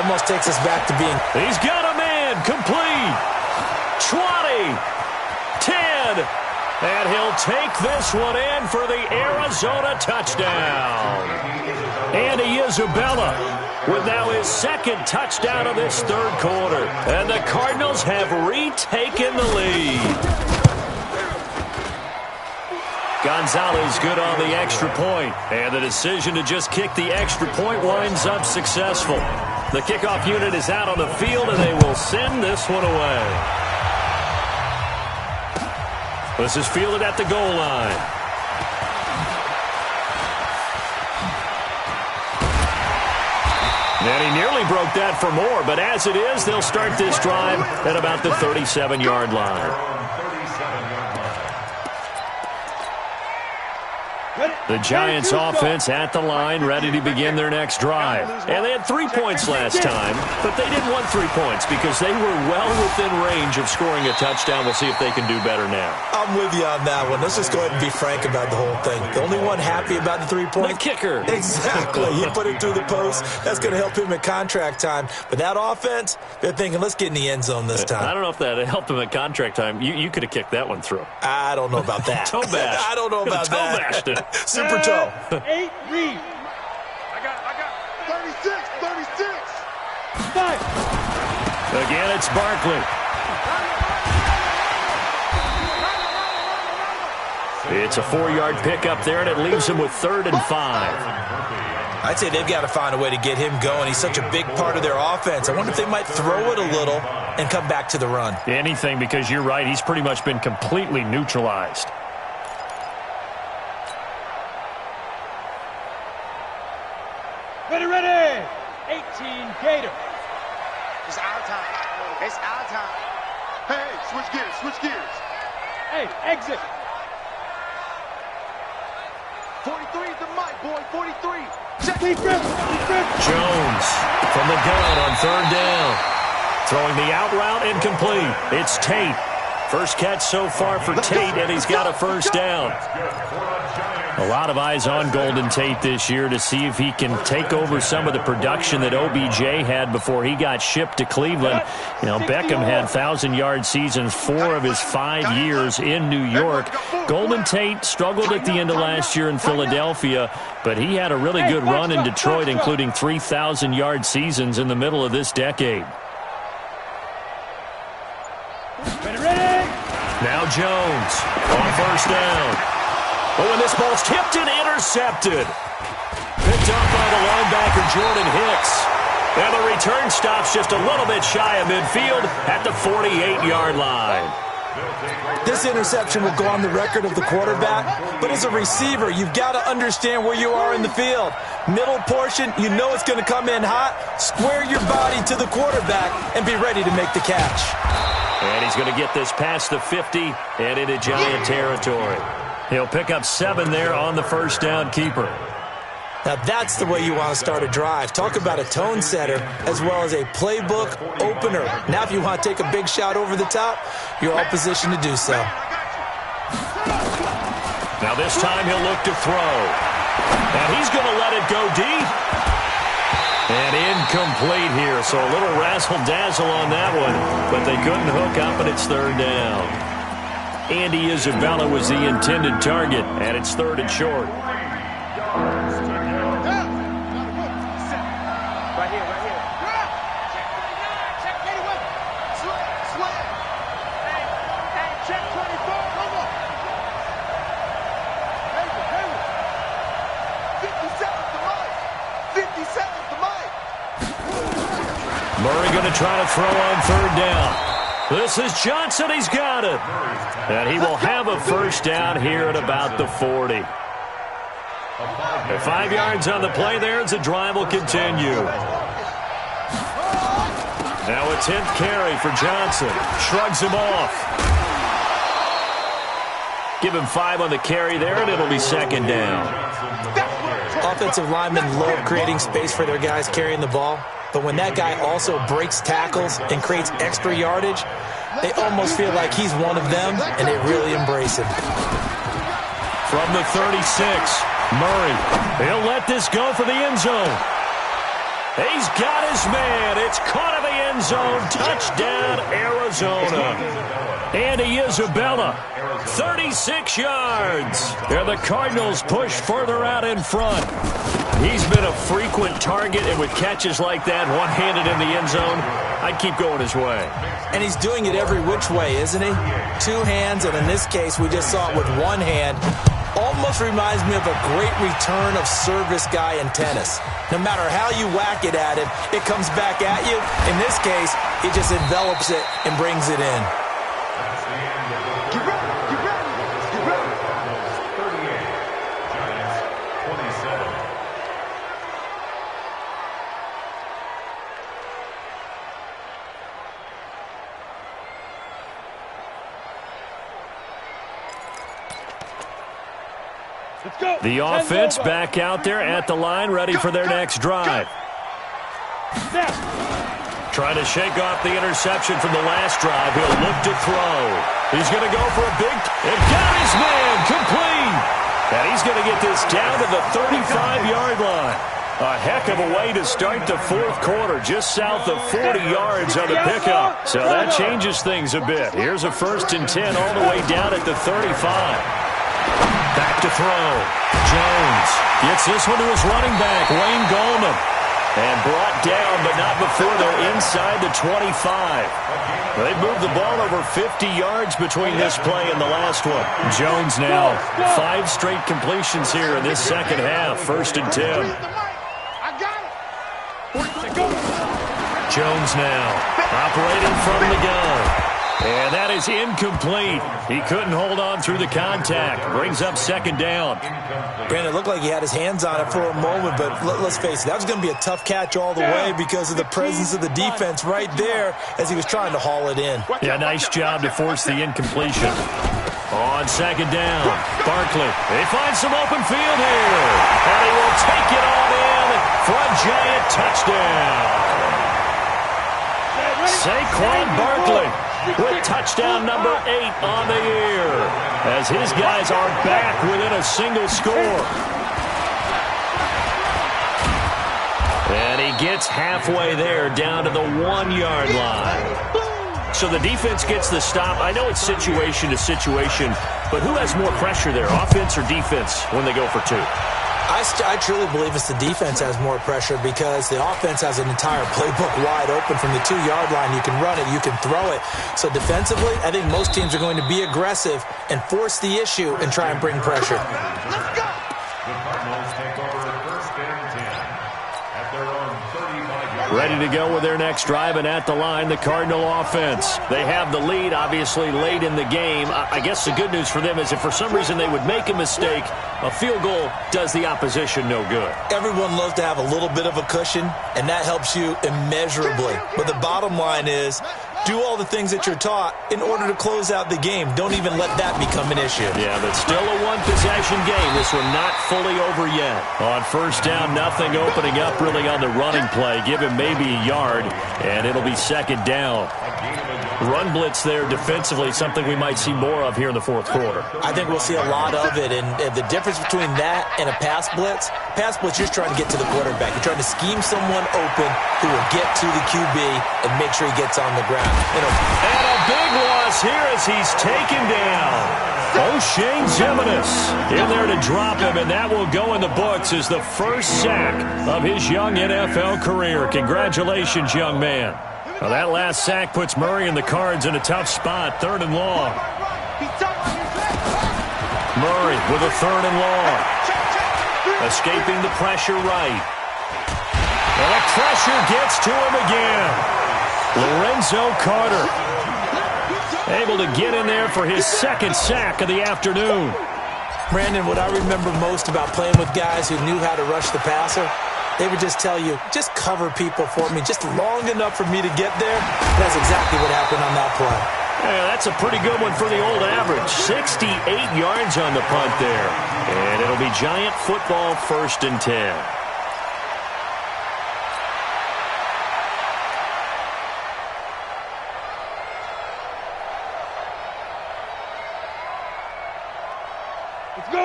Almost takes us back to being...
He's got a man, complete. 20, 10, and he'll will take this one in for the Arizona touchdown. Andy Isabella with now his second touchdown of this third quarter. And the Cardinals have retaken the lead. Gonzalez good on the extra point. And the decision to just kick the extra point winds up successful. The kickoff unit is out on the field, and they will send this one away. This is fielded at the goal line. And he nearly broke that for more, but as it is, they'll start this drive at about the 37-yard line. The Giants offense at the line, ready to begin their next drive. And they had 3 points last time, but they didn't want 3 points because they were well within range of scoring a touchdown. We'll see if they can do better now.
I'm with you on that one. Let's just go ahead and be frank about the whole thing. The only one happy about the 3 points?
The kicker.
Exactly. He put it through the post. That's going to help him at contract time. But that offense, they're thinking, let's get in the end zone this time.
I don't know if that helped him at contract time. You could have kicked that one through.
I don't know about that.
Toe bash.
I don't know about that.
Toe bashed it.
Super toe.
8 read. I got 36. 5.
Again, it's Barkley. It's a 4-yard pickup there, and it leaves him with 3rd and 5.
I'd say they've got to find a way to get him going. He's such a big part of their offense. I wonder if they might throw it a little and come back to the run.
Anything, because you're right. He's pretty much been completely neutralized.
Ready. 18 Gator.
It's our time. It's our time.
Hey, switch gears. Hey, exit.
43 is the mic, boy. 43.
Defense.
Jones from the gun on 3rd down. Throwing the out route incomplete. It's Tate. First catch so far for Tate, and he's got a first down. A lot of eyes on Golden Tate this year to see if he can take over some of the production that OBJ had before he got shipped to Cleveland. You know, Beckham had 1,000-yard seasons 4 of his 5 years in New York. Golden Tate struggled at the end of last year in Philadelphia, but he had a really good run in Detroit, including 3,000-yard seasons in the middle of this decade.
Ready.
Now Jones on 1st down. Oh, and this ball's tipped and intercepted. Picked up by the linebacker, Jordan Hicks. And the return stops just a little bit shy of midfield at the 48-yard line.
This interception will go on the record of the quarterback, but as a receiver, you've got to understand where you are in the field. Middle portion, you know it's going to come in hot. Square your body to the quarterback and be ready to make the catch.
And he's going to get this past the 50 and into Giant territory. He'll pick up 7 there on the first down keeper.
Now that's the way you want to start a drive. Talk about a tone setter as well as a playbook opener. Now if you want to take a big shot over the top, you're all positioned to do so.
Now this time he'll look to throw. And he's going to let it go deep. And incomplete here, so a little razzle-dazzle on that one, but they couldn't hook up, and it's 3rd down. Andy Isabella was the intended target, and it's 3rd and short.
Right here. Check 81. Slam. Hey, check 24. Come on. 57's the mic. 57's the mic.
Murray going to try to throw on 3rd down. This is Johnson. He's got it. And he will have a first down here at about the 40. At 5 yards on the play there as the drive will continue. Now a 10th carry for Johnson. Shrugs him off. Give him 5 on the carry there, and it'll be 2nd down.
Offensive linemen love creating space for their guys carrying the ball. But when that guy also breaks tackles and creates extra yardage, they almost feel like he's one of them, and they really embrace him.
From the 36, Murray. He'll let this go for the end zone. He's got his man. It's caught in the end zone. Touchdown, Arizona. Andy Isabella, 36 yards. And the Cardinals push further out in front. He's been a frequent target, and with catches like that, one-handed in the end zone, I'd keep going his way.
And he's doing it every which way, isn't he? Two hands, and in this case, we just saw it with one hand. Almost reminds me of a great return of service guy in tennis. No matter how you whack it at him, it comes back at you. In this case, he just envelops it and brings it in.
Get ready, get ready, get ready.
38, Giants 27.
Let's go.
The offense back out there at the line, ready for their next drive. Trying to shake off the interception from the last drive. He'll look to throw. He's going to go for a big... And got his man complete. And he's going to get this down to the 35-yard line. A heck of a way to start the fourth quarter, just south of 40 yards on the pickup. So that changes things a bit. Here's a 1st and 10 all the way down at the 35. Back to throw. Jones gets this one to his running back, Wayne Gallman. And brought down, but not before they're inside the 25. They moved the ball over 50 yards between this play and the last one. Jones now, 5 straight completions here in this second half. 1st and 10.
I got it.
Jones now, operating from the gun. And that is incomplete. He couldn't hold on through the contact. Brings up 2nd down.
Brandon, it looked like he had his hands on it for a moment, but let's face it, that was going to be a tough catch all the way because of the presence of the defense right there as he was trying to haul it in.
Yeah, nice job to force the incompletion. On 2nd down, Barkley. He finds some open field here. And he will take it on in for a Giant touchdown. Saquon Barkley with touchdown number 8 on the year as his guys are back within a single score. And he gets halfway there down to the 1-yard line. So the defense gets the stop. I know it's situation to situation, but who has more pressure there, offense or defense, when they go for 2?
I truly believe it's the defense has more pressure because the offense has an entire playbook wide open from the 2-yard line. You can run it, you can throw it. So defensively, I think most teams are going to be aggressive and force the issue and try and bring pressure.
Let's go.
The Cardinals take over 1st and 10 at their own 35-yard line.
Ready to go with their next drive, and at the line, the Cardinal offense. They have the lead, obviously, late in the game. I guess the good news for them is if for some reason they would make a mistake, a field goal does the opposition no good.
Everyone loves to have a little bit of a cushion, and that helps you immeasurably. But the bottom line is, do all the things that you're taught in order to close out the game. Don't even let that become an issue.
Yeah, but still a one-possession game. This one not fully over yet. On 1st down, nothing opening up really on the running play. Give him maybe a yard, and it'll be 2nd down. Run blitz there defensively, something we might see more of here in the fourth quarter.
I think we'll see a lot of it, and the difference between that and a pass blitz, you're trying to get to the quarterback. You're trying to scheme someone open who will get to the QB and make sure he gets on the ground.
And a big loss here as he's taken down. O'Shane Ximines in there to drop him, and that will go in the books as the first sack of his young NFL career. Congratulations, young man. Well, that last sack puts Murray and the Cards in a tough spot, 3rd and long. Murray with a 3rd and long. Escaping the pressure right. And the pressure gets to him again. Lorenzo Carter able to get in there for his 2nd sack of the afternoon.
Brandon, what I remember most about playing with guys who knew how to rush the passer, they would just tell you, just cover people for me, just long enough for me to get there. That's exactly what happened on that play.
Yeah, that's a pretty good one for the old average. 68 yards on the punt there. And it'll be Giant football, 1st and 10.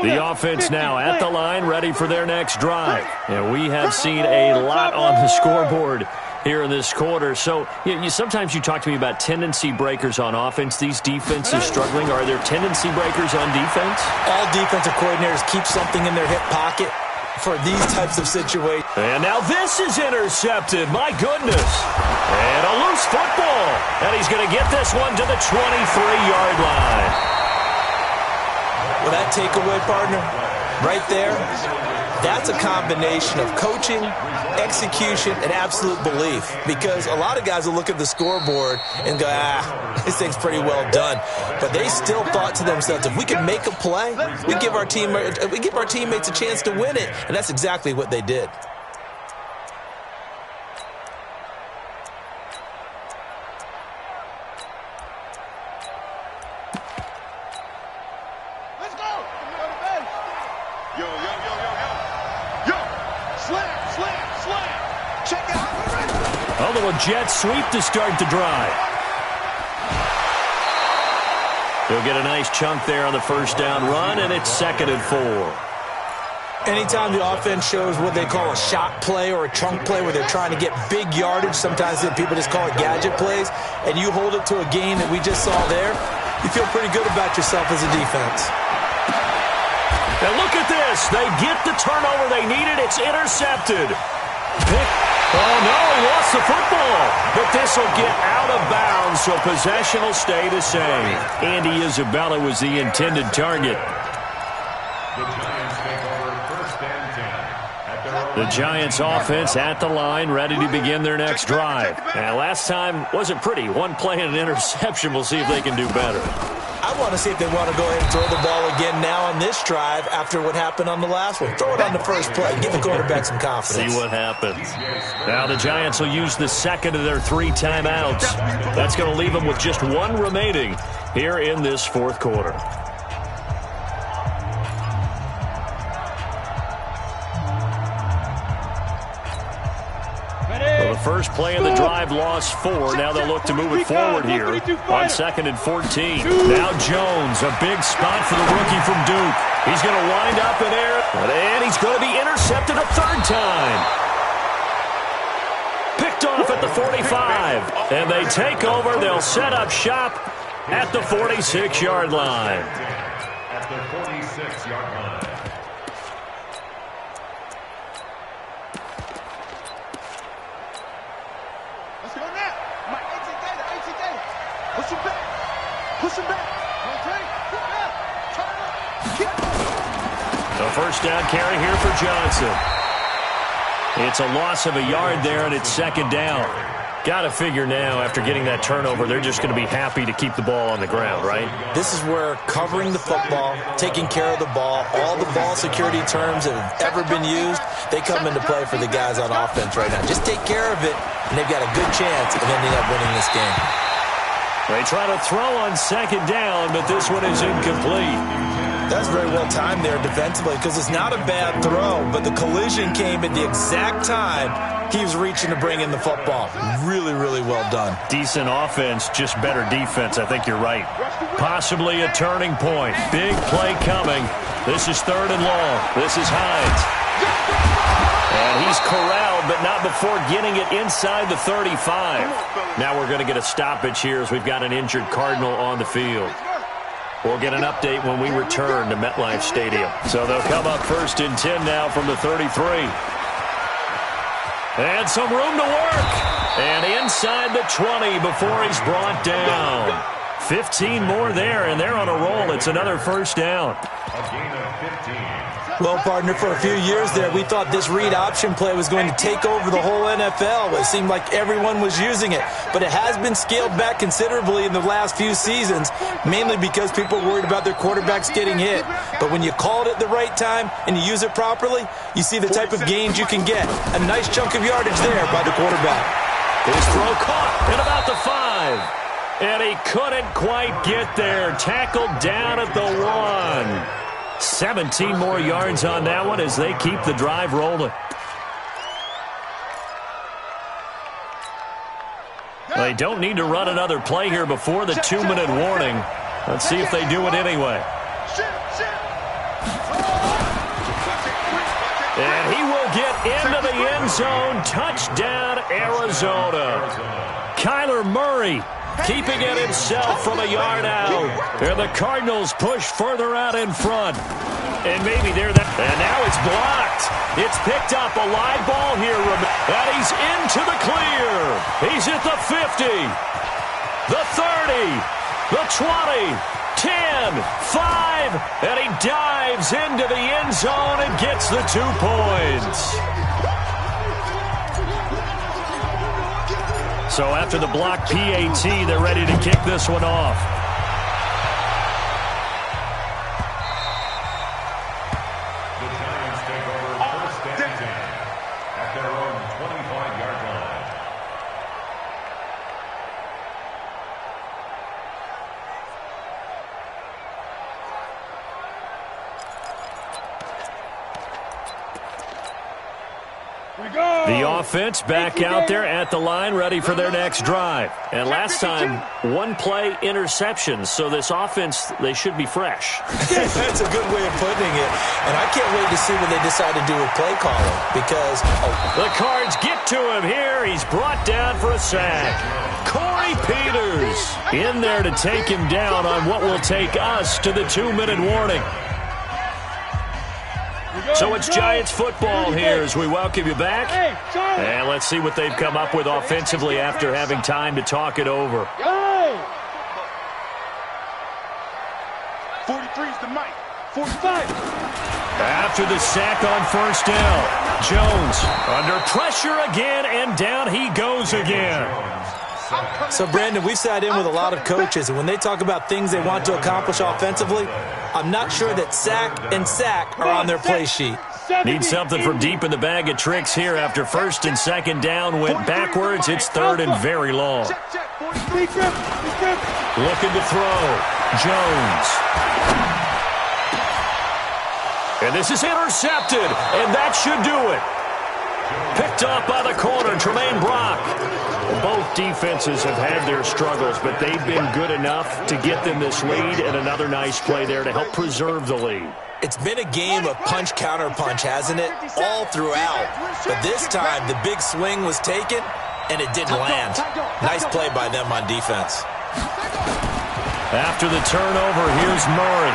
The offense now at the line, ready for their next drive. And we have seen a lot on the scoreboard here in this quarter. So sometimes you talk to me about tendency breakers on offense. These defenses struggling. Are there tendency breakers on defense?
All defensive coordinators keep something in their hip pocket for these types of situations.
And now this is intercepted. My goodness. And a loose football. And he's going to get this one to the 23-yard line.
Well, that takeaway, partner, right there, that's a combination of coaching, execution, and absolute belief. Because a lot of guys will look at the scoreboard and go, this thing's pretty well done. But they still thought to themselves, if we can make a play, we give our teammates a chance to win it. And that's exactly what they did.
Jet sweep to start the drive. He'll get a nice chunk there on the first down run, and it's 2nd and 4.
Anytime the offense shows what they call a shot play or a chunk play where they're trying to get big yardage, sometimes people just call it gadget plays, and you hold it to a gain that we just saw there, you feel pretty good about yourself as a defense.
And look at this. They get the turnover they needed. It's intercepted. Oh, no, he lost the football. But this will get out of bounds, so possession will stay the same. Andy Isabella was the intended target. The Giants offense at the line, ready to begin their next drive. And last time wasn't pretty. One play and an interception. We'll see if they can do better.
I want to see if they want to go ahead and throw the ball again now on this drive after what happened on the last one. Throw it on the first play. Give the quarterback some confidence.
See what happens. Now the Giants will use the second of their 3 timeouts. That's going to leave them with just 1 remaining here in this 4th quarter. Well, the first play of the drive lost 4. Now they'll look to move it forward here on 2nd and 14. Now Jones, a big spot for the rookie from Duke. He's going to wind up in air, and he's going to be intercepted a 3rd time. Picked off at the 45, and they take over. They'll set up shop at the 46-yard line.
At the 46-yard line.
The first down carry here for Johnson. It's a loss of a yard there, and it's 2nd down. Got to figure now, after getting that turnover, they're just going to be happy to keep the ball on the ground, right?
This is where covering the football, taking care of the ball, all the ball security terms that have ever been used, they come into play for the guys on offense right now. Just take care of it, and they've got a good chance of ending up winning this game.
They try to throw on 2nd down, but this one is incomplete.
That's very well timed there defensively because it's not a bad throw, but the collision came at the exact time he was reaching to bring in the football. Really, really well done.
Decent offense, just better defense. I think you're right. Possibly a turning point. Big play coming. This is 3rd and long. This is Hines. And he's corralled, but not before getting it inside the 35. Now we're going to get a stoppage here as we've got an injured Cardinal on the field. We'll get an update when we return to MetLife Stadium. So they'll come up 1st and 10 now from the 33. And some room to work. And inside the 20 before he's brought down. 15 more there, and they're on a roll. It's another 1st down.
A gain of 15.
Well, partner, for a few years there, we thought this read option play was going to take over the whole NFL. It seemed like everyone was using it. But it has been scaled back considerably in the last few seasons, mainly because people are worried about their quarterbacks getting hit. But when you call it at the right time and you use it properly, you see the type of gains you can get. A nice chunk of yardage there by the quarterback.
His throw caught at about the 5. And he couldn't quite get there. Tackled down at the 1. 17 more yards on that one as they keep the drive rolling. They don't need to run another play here before the 2-minute warning. Let's see if they do it anyway. And he will get into the end end zone. Touchdown, Arizona. Kyler Murray keeping it himself from a yard out. And the Cardinals push further out in front. And maybe they're that. And now it's blocked. It's picked up. A live ball here. And he's into the clear. He's at the 50. The 30. The 20. 10. 5. And he dives into the end zone and gets the 2 points. So after the block PAT, they're ready to kick this one off.
The Giants take over first and 10 at their own 25-yard line.
The offense back out there at the line, ready for their next drive. And last time, one play interceptions, so this offense, they should be fresh.
That's a good way of putting it. And I can't wait to see what they decide to do with play calling because
the Cards get to him here. He's brought down for a sack. Corey Peters in there to take him down on what will take us to the 2-minute warning. So it's Giants football here as we welcome you back. And let's see what they've come up with offensively after having time to talk it over.
43 is the mic. 45.
After the sack on first down, Jones under pressure again, and down he goes again.
So, Brandon, we've sat in with a lot of coaches, and when they talk about things they want to accomplish offensively, I'm not sure that sack and sack are on their play sheet.
Need something from deep in the bag of tricks here after first and second down went backwards. It's third and very long. Looking to throw. Jones. And this is intercepted, and that should do it. Picked off by the corner, Tremaine Brock. Both defenses have had their struggles, but they've been good enough to get them this lead, and another nice play there to help preserve the lead.
It's been a game of punch-counter-punch, hasn't it? All throughout. But this time, the big swing was taken, and it didn't land. Nice play by them on defense.
After the turnover, here's Murray.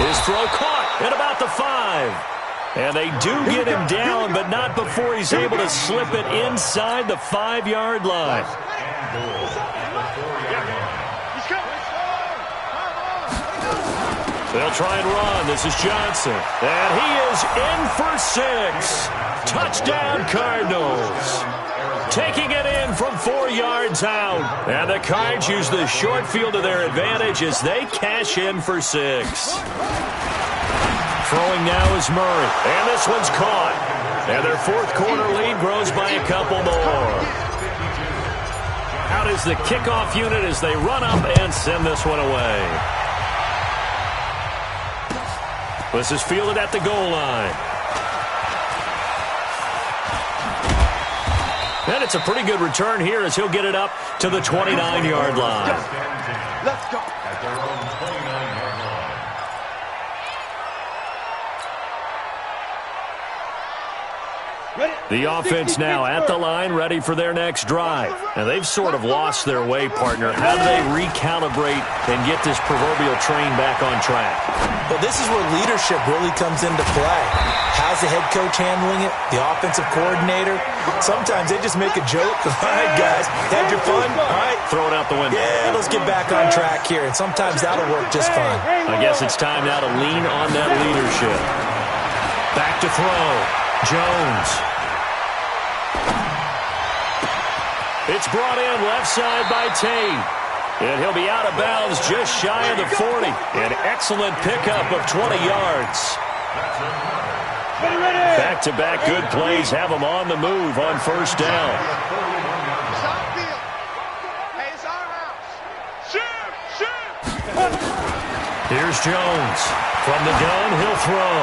His throw caught at about the 5. And they do get him down, but not before he's able to slip it inside the 5-yard line. They'll try and run. This is Johnson. And he is in for 6. Touchdown, Cardinals. Taking it in from 4 yards out. And the Cards use the short field to their advantage as they cash in for 6. Throwing now is Murray. And this one's caught. And their fourth quarter lead grows by a couple more. Out is the kickoff unit as they run up and send this one away. This is fielded at the goal line. And it's a pretty good return here as he'll get it up to the 29-yard line.
Let's go.
At their own 29-yard line.
The offense now at the line, ready for their next drive. And they've sort of lost their way, partner. How do they recalibrate and get this proverbial train back on track?
Well, this is where leadership really comes into play. How's the head coach handling it? The offensive coordinator? Sometimes they just make a joke. All right, guys, had your fun? All right.
Throw it out the window.
Yeah, let's get back on track here. And sometimes that'll work just fine.
I guess it's time now to lean on that leadership. Back to throw. Jones. It's brought in left side by Tate. And he'll be out of bounds just shy of the 40. An excellent pickup of 20 yards. Back-to-back good plays have him on the move on first down. Here's Jones. From the gun, he'll throw.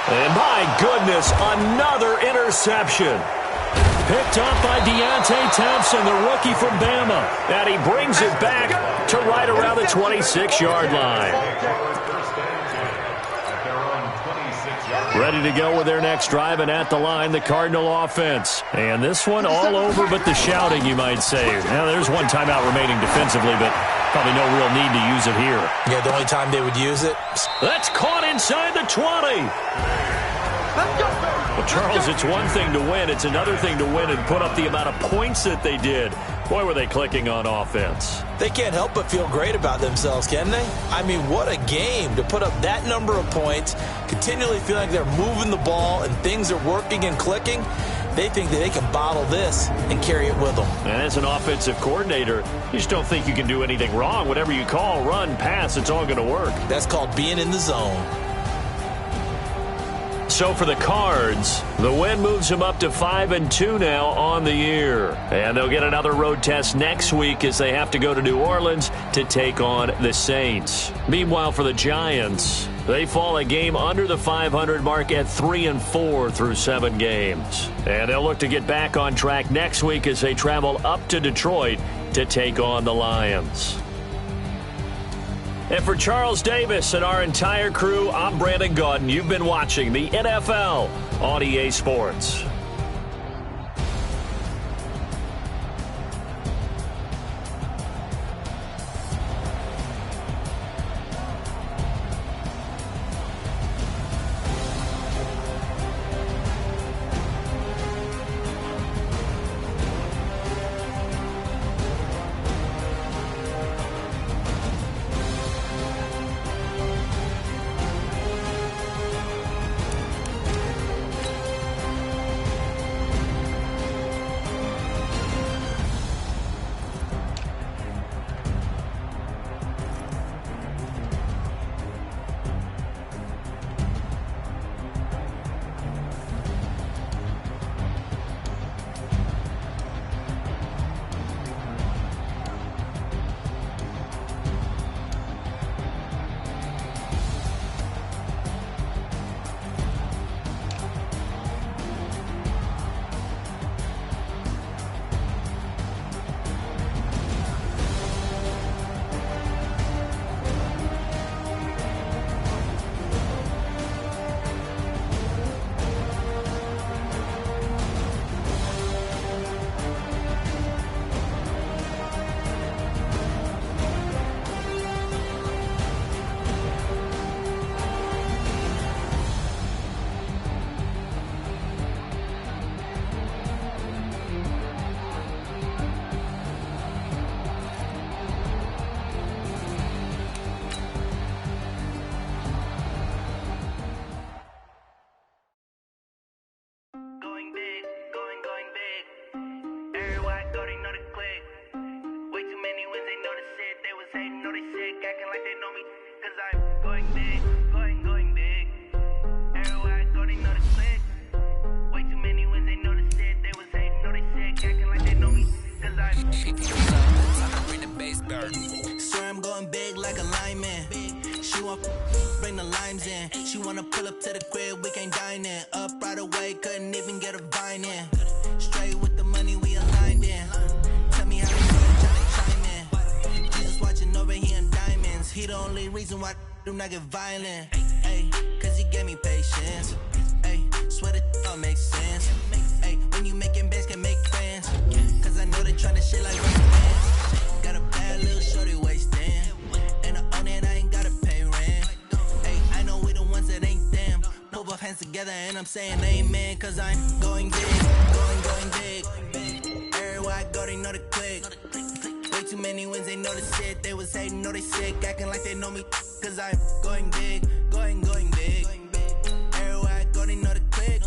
And my goodness, another interception. Picked up by Deontay Thompson, the rookie from Bama. And he brings it back to right around the 26-yard line. Ready to go with their next drive, and at the line, the Cardinal offense. And this one all over but the shouting, you might say. Now, there's one timeout remaining defensively, but probably no real need to use it here.
Yeah, the only time they would use it.
That's caught inside the 20.
Let's go, baby.
Well, Charles, it's one thing to win. It's another thing to win and put up the amount of points that they did. Boy, were they clicking on offense.
They can't help but feel great about themselves, can they? I mean, what a game to put up that number of points, continually feel like they're moving the ball and things are working and clicking. They think that they can bottle this and carry it with them.
And as an offensive coordinator, you just don't think you can do anything wrong. Whatever you call, run, pass, it's all going to work.
That's called being in the zone.
So for the Cards, the win moves them up to 5-2 now on the year. And they'll get another road test next week as they have to go to New Orleans to take on the Saints. Meanwhile, for the Giants, they fall a game under the 500 mark at 3-4 through 7 games. And they'll look to get back on track next week as they travel up to Detroit to take on the Lions. And for Charles Davis and our entire crew, I'm Brandon Gaudin. You've been watching the NFL on EA Sports.
Bring the limes in. She wanna pull up to the crib, we can't dine in. Up right away, couldn't even get a vine in. Straight with the money, we aligned in. Tell me how you doing, tryna chime in. Jesus watching over here in diamonds. He the only reason why I do not get violent. Ay, cause he gave me patience. Ay, swear that all makes sense. Ay, when you making bands, can make friends. Cause I know they tryna shit like Ray-Bans. Got a bad little shorty wasting. And I own it, I ain't gotta pay rent. Ay, I know we the ones that ain't them. Pull both hands together and I'm saying amen. Cause I'm going big, going big. Everywhere I go, they know the click. Way too many wins, they know the shit. They was hating, know they sick, acting like they know me. Cause I'm going big, going big. Everywhere I go, they know the click.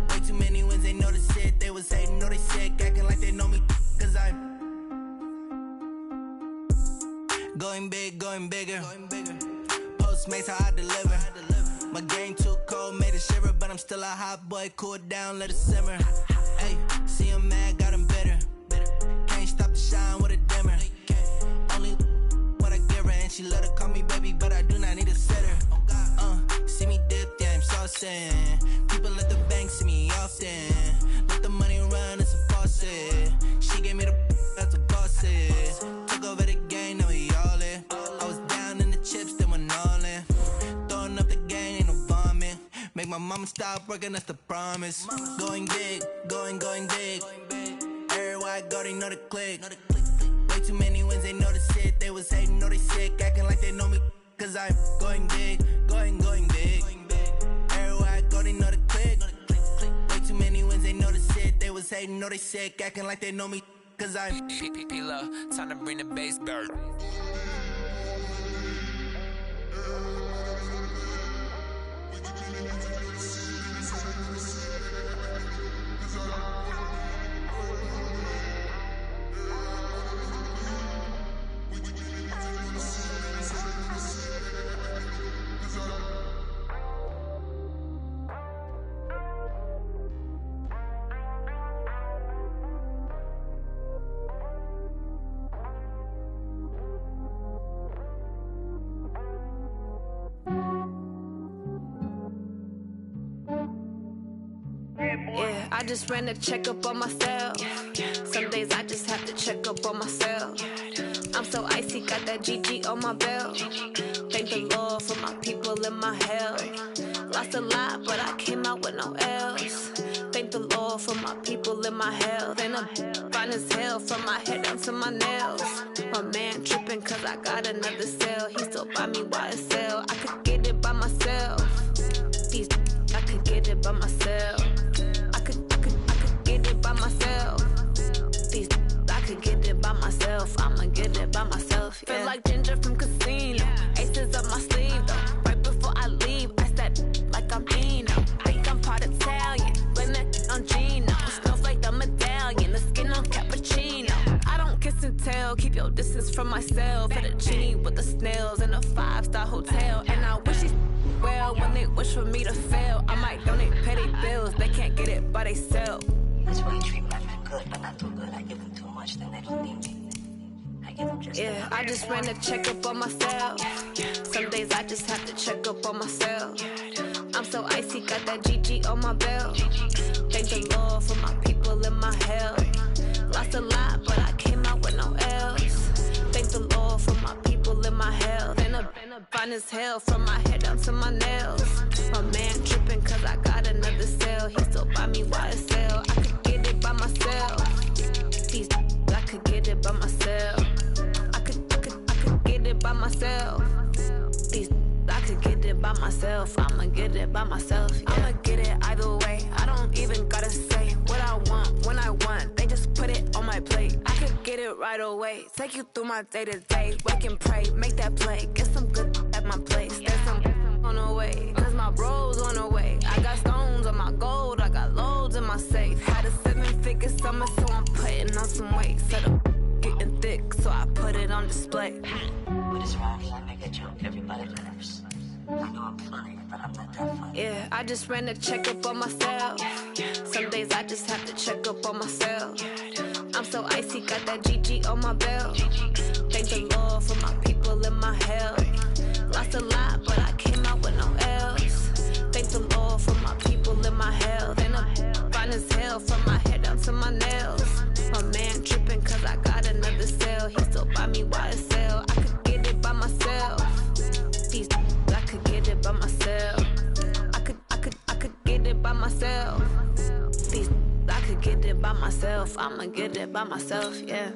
Way too many wins, they know the shit. They was hating, know they sick, acting like they know me. Cause I'm going big, going bigger. Postmates, how I deliver. My game too cold, made it shiver. But I'm still a hot boy, cool it down, let it simmer. Hey, see him mad, got him bitter. Can't stop the shine with a dimmer. Only what I give her, and she let her call me baby, but I do not need a sitter. See me dip, yeah, I'm saucing. People at the bank see me often. Let the money run, it's a faucet. She gave me the that's a boss it. Took over the game, now we all in. I was down in the chips, then went all in. Throwing up the game, ain't no vomit. Make my
I'ma stop working, that's the promise. Going big, going big. Everywhere I go, they know the click. Way too many wins, they know the shit. They was hating, know they sick, acting like they know me. Cause I'm going big, going big. Everywhere I go, they know the click. Way too many wins, they know the shit. They was hating, know they sick, acting like they know me. Cause I'm P-Lo, time to bring the bass back.
Yeah, I just ran a checkup on myself. Some days I just have to check up on myself. I'm so icy, got that GG on my belt. Thank the Lord for my people in my health. Lost a lot, but I came out with no L's. Thank the Lord for my people in my health. And I'm fine as hell from my head down to my nails. My man tripping cause I got another cell. He still buy me YSL. I could get it by myself. These I could get it by myself. I could get it by myself. These I could get it by myself. I'ma get it by myself. Yeah. Feel like Ginger from Casino. Aces up my sleeve though. Right before I leave, I step like I'm Dino. Think I'm part Italian. Blame that on Gino. Smells like the medallion. The skin on cappuccino. I don't kiss and tell. Keep your distance from myself. Fettuccine with the snails in a 5-star hotel. And I wish he's well when they wish for me to fail. I might donate petty bills. They can't get it by themselves.
That's why you treat my friend good, but not too good. I give them too much, then they don't need me. I give them just
yeah, I just ran a checkup on myself. Some days I just have to check up on myself. I'm so icy, got that GG on my belt. Thank the Lord for my people in my health. Lost a lot, but I came out with no L's. Thank the Lord for my people in my health. And I'm fine as hell from my head down to my nails. My man tripping cause I got another cell. He still buy me YSL. I could get it by myself. These I could get it by myself. I could get it by myself. These I could get it by myself. I'ma get it by myself. Yeah. I'ma get it either way. I don't even gotta say what I want when I want. They just put it on my plate. I could get it right away. Take you through my day to day. Wake and pray, make that play. Get some good at my place. There's some on the way. Cause my bro's on the way. I got stones on my gold. I got loads in my safe. Had a 7-figure summer, so I'm putting on some weight. Set up getting thick, so I put it on display.
With this rhyme, I make a joke, everybody laughs. I know I'm funny, but I'm not that funny.
Yeah, I just ran a checkup on myself. Some days I just have to check up on myself. I'm so icy, got that GG on my belt. Thank the Lord for my people in my health. Lost a lot, but I came out with no L's. Thank the Lord for my people in my health. And I'm fine as hell from my head down to my nails. My man tripping cause I got another cell. He still buy me YSL. I could get it by myself. These I could get it by myself. I could get it by myself. These I could get it by myself. I'ma get it by myself, yeah.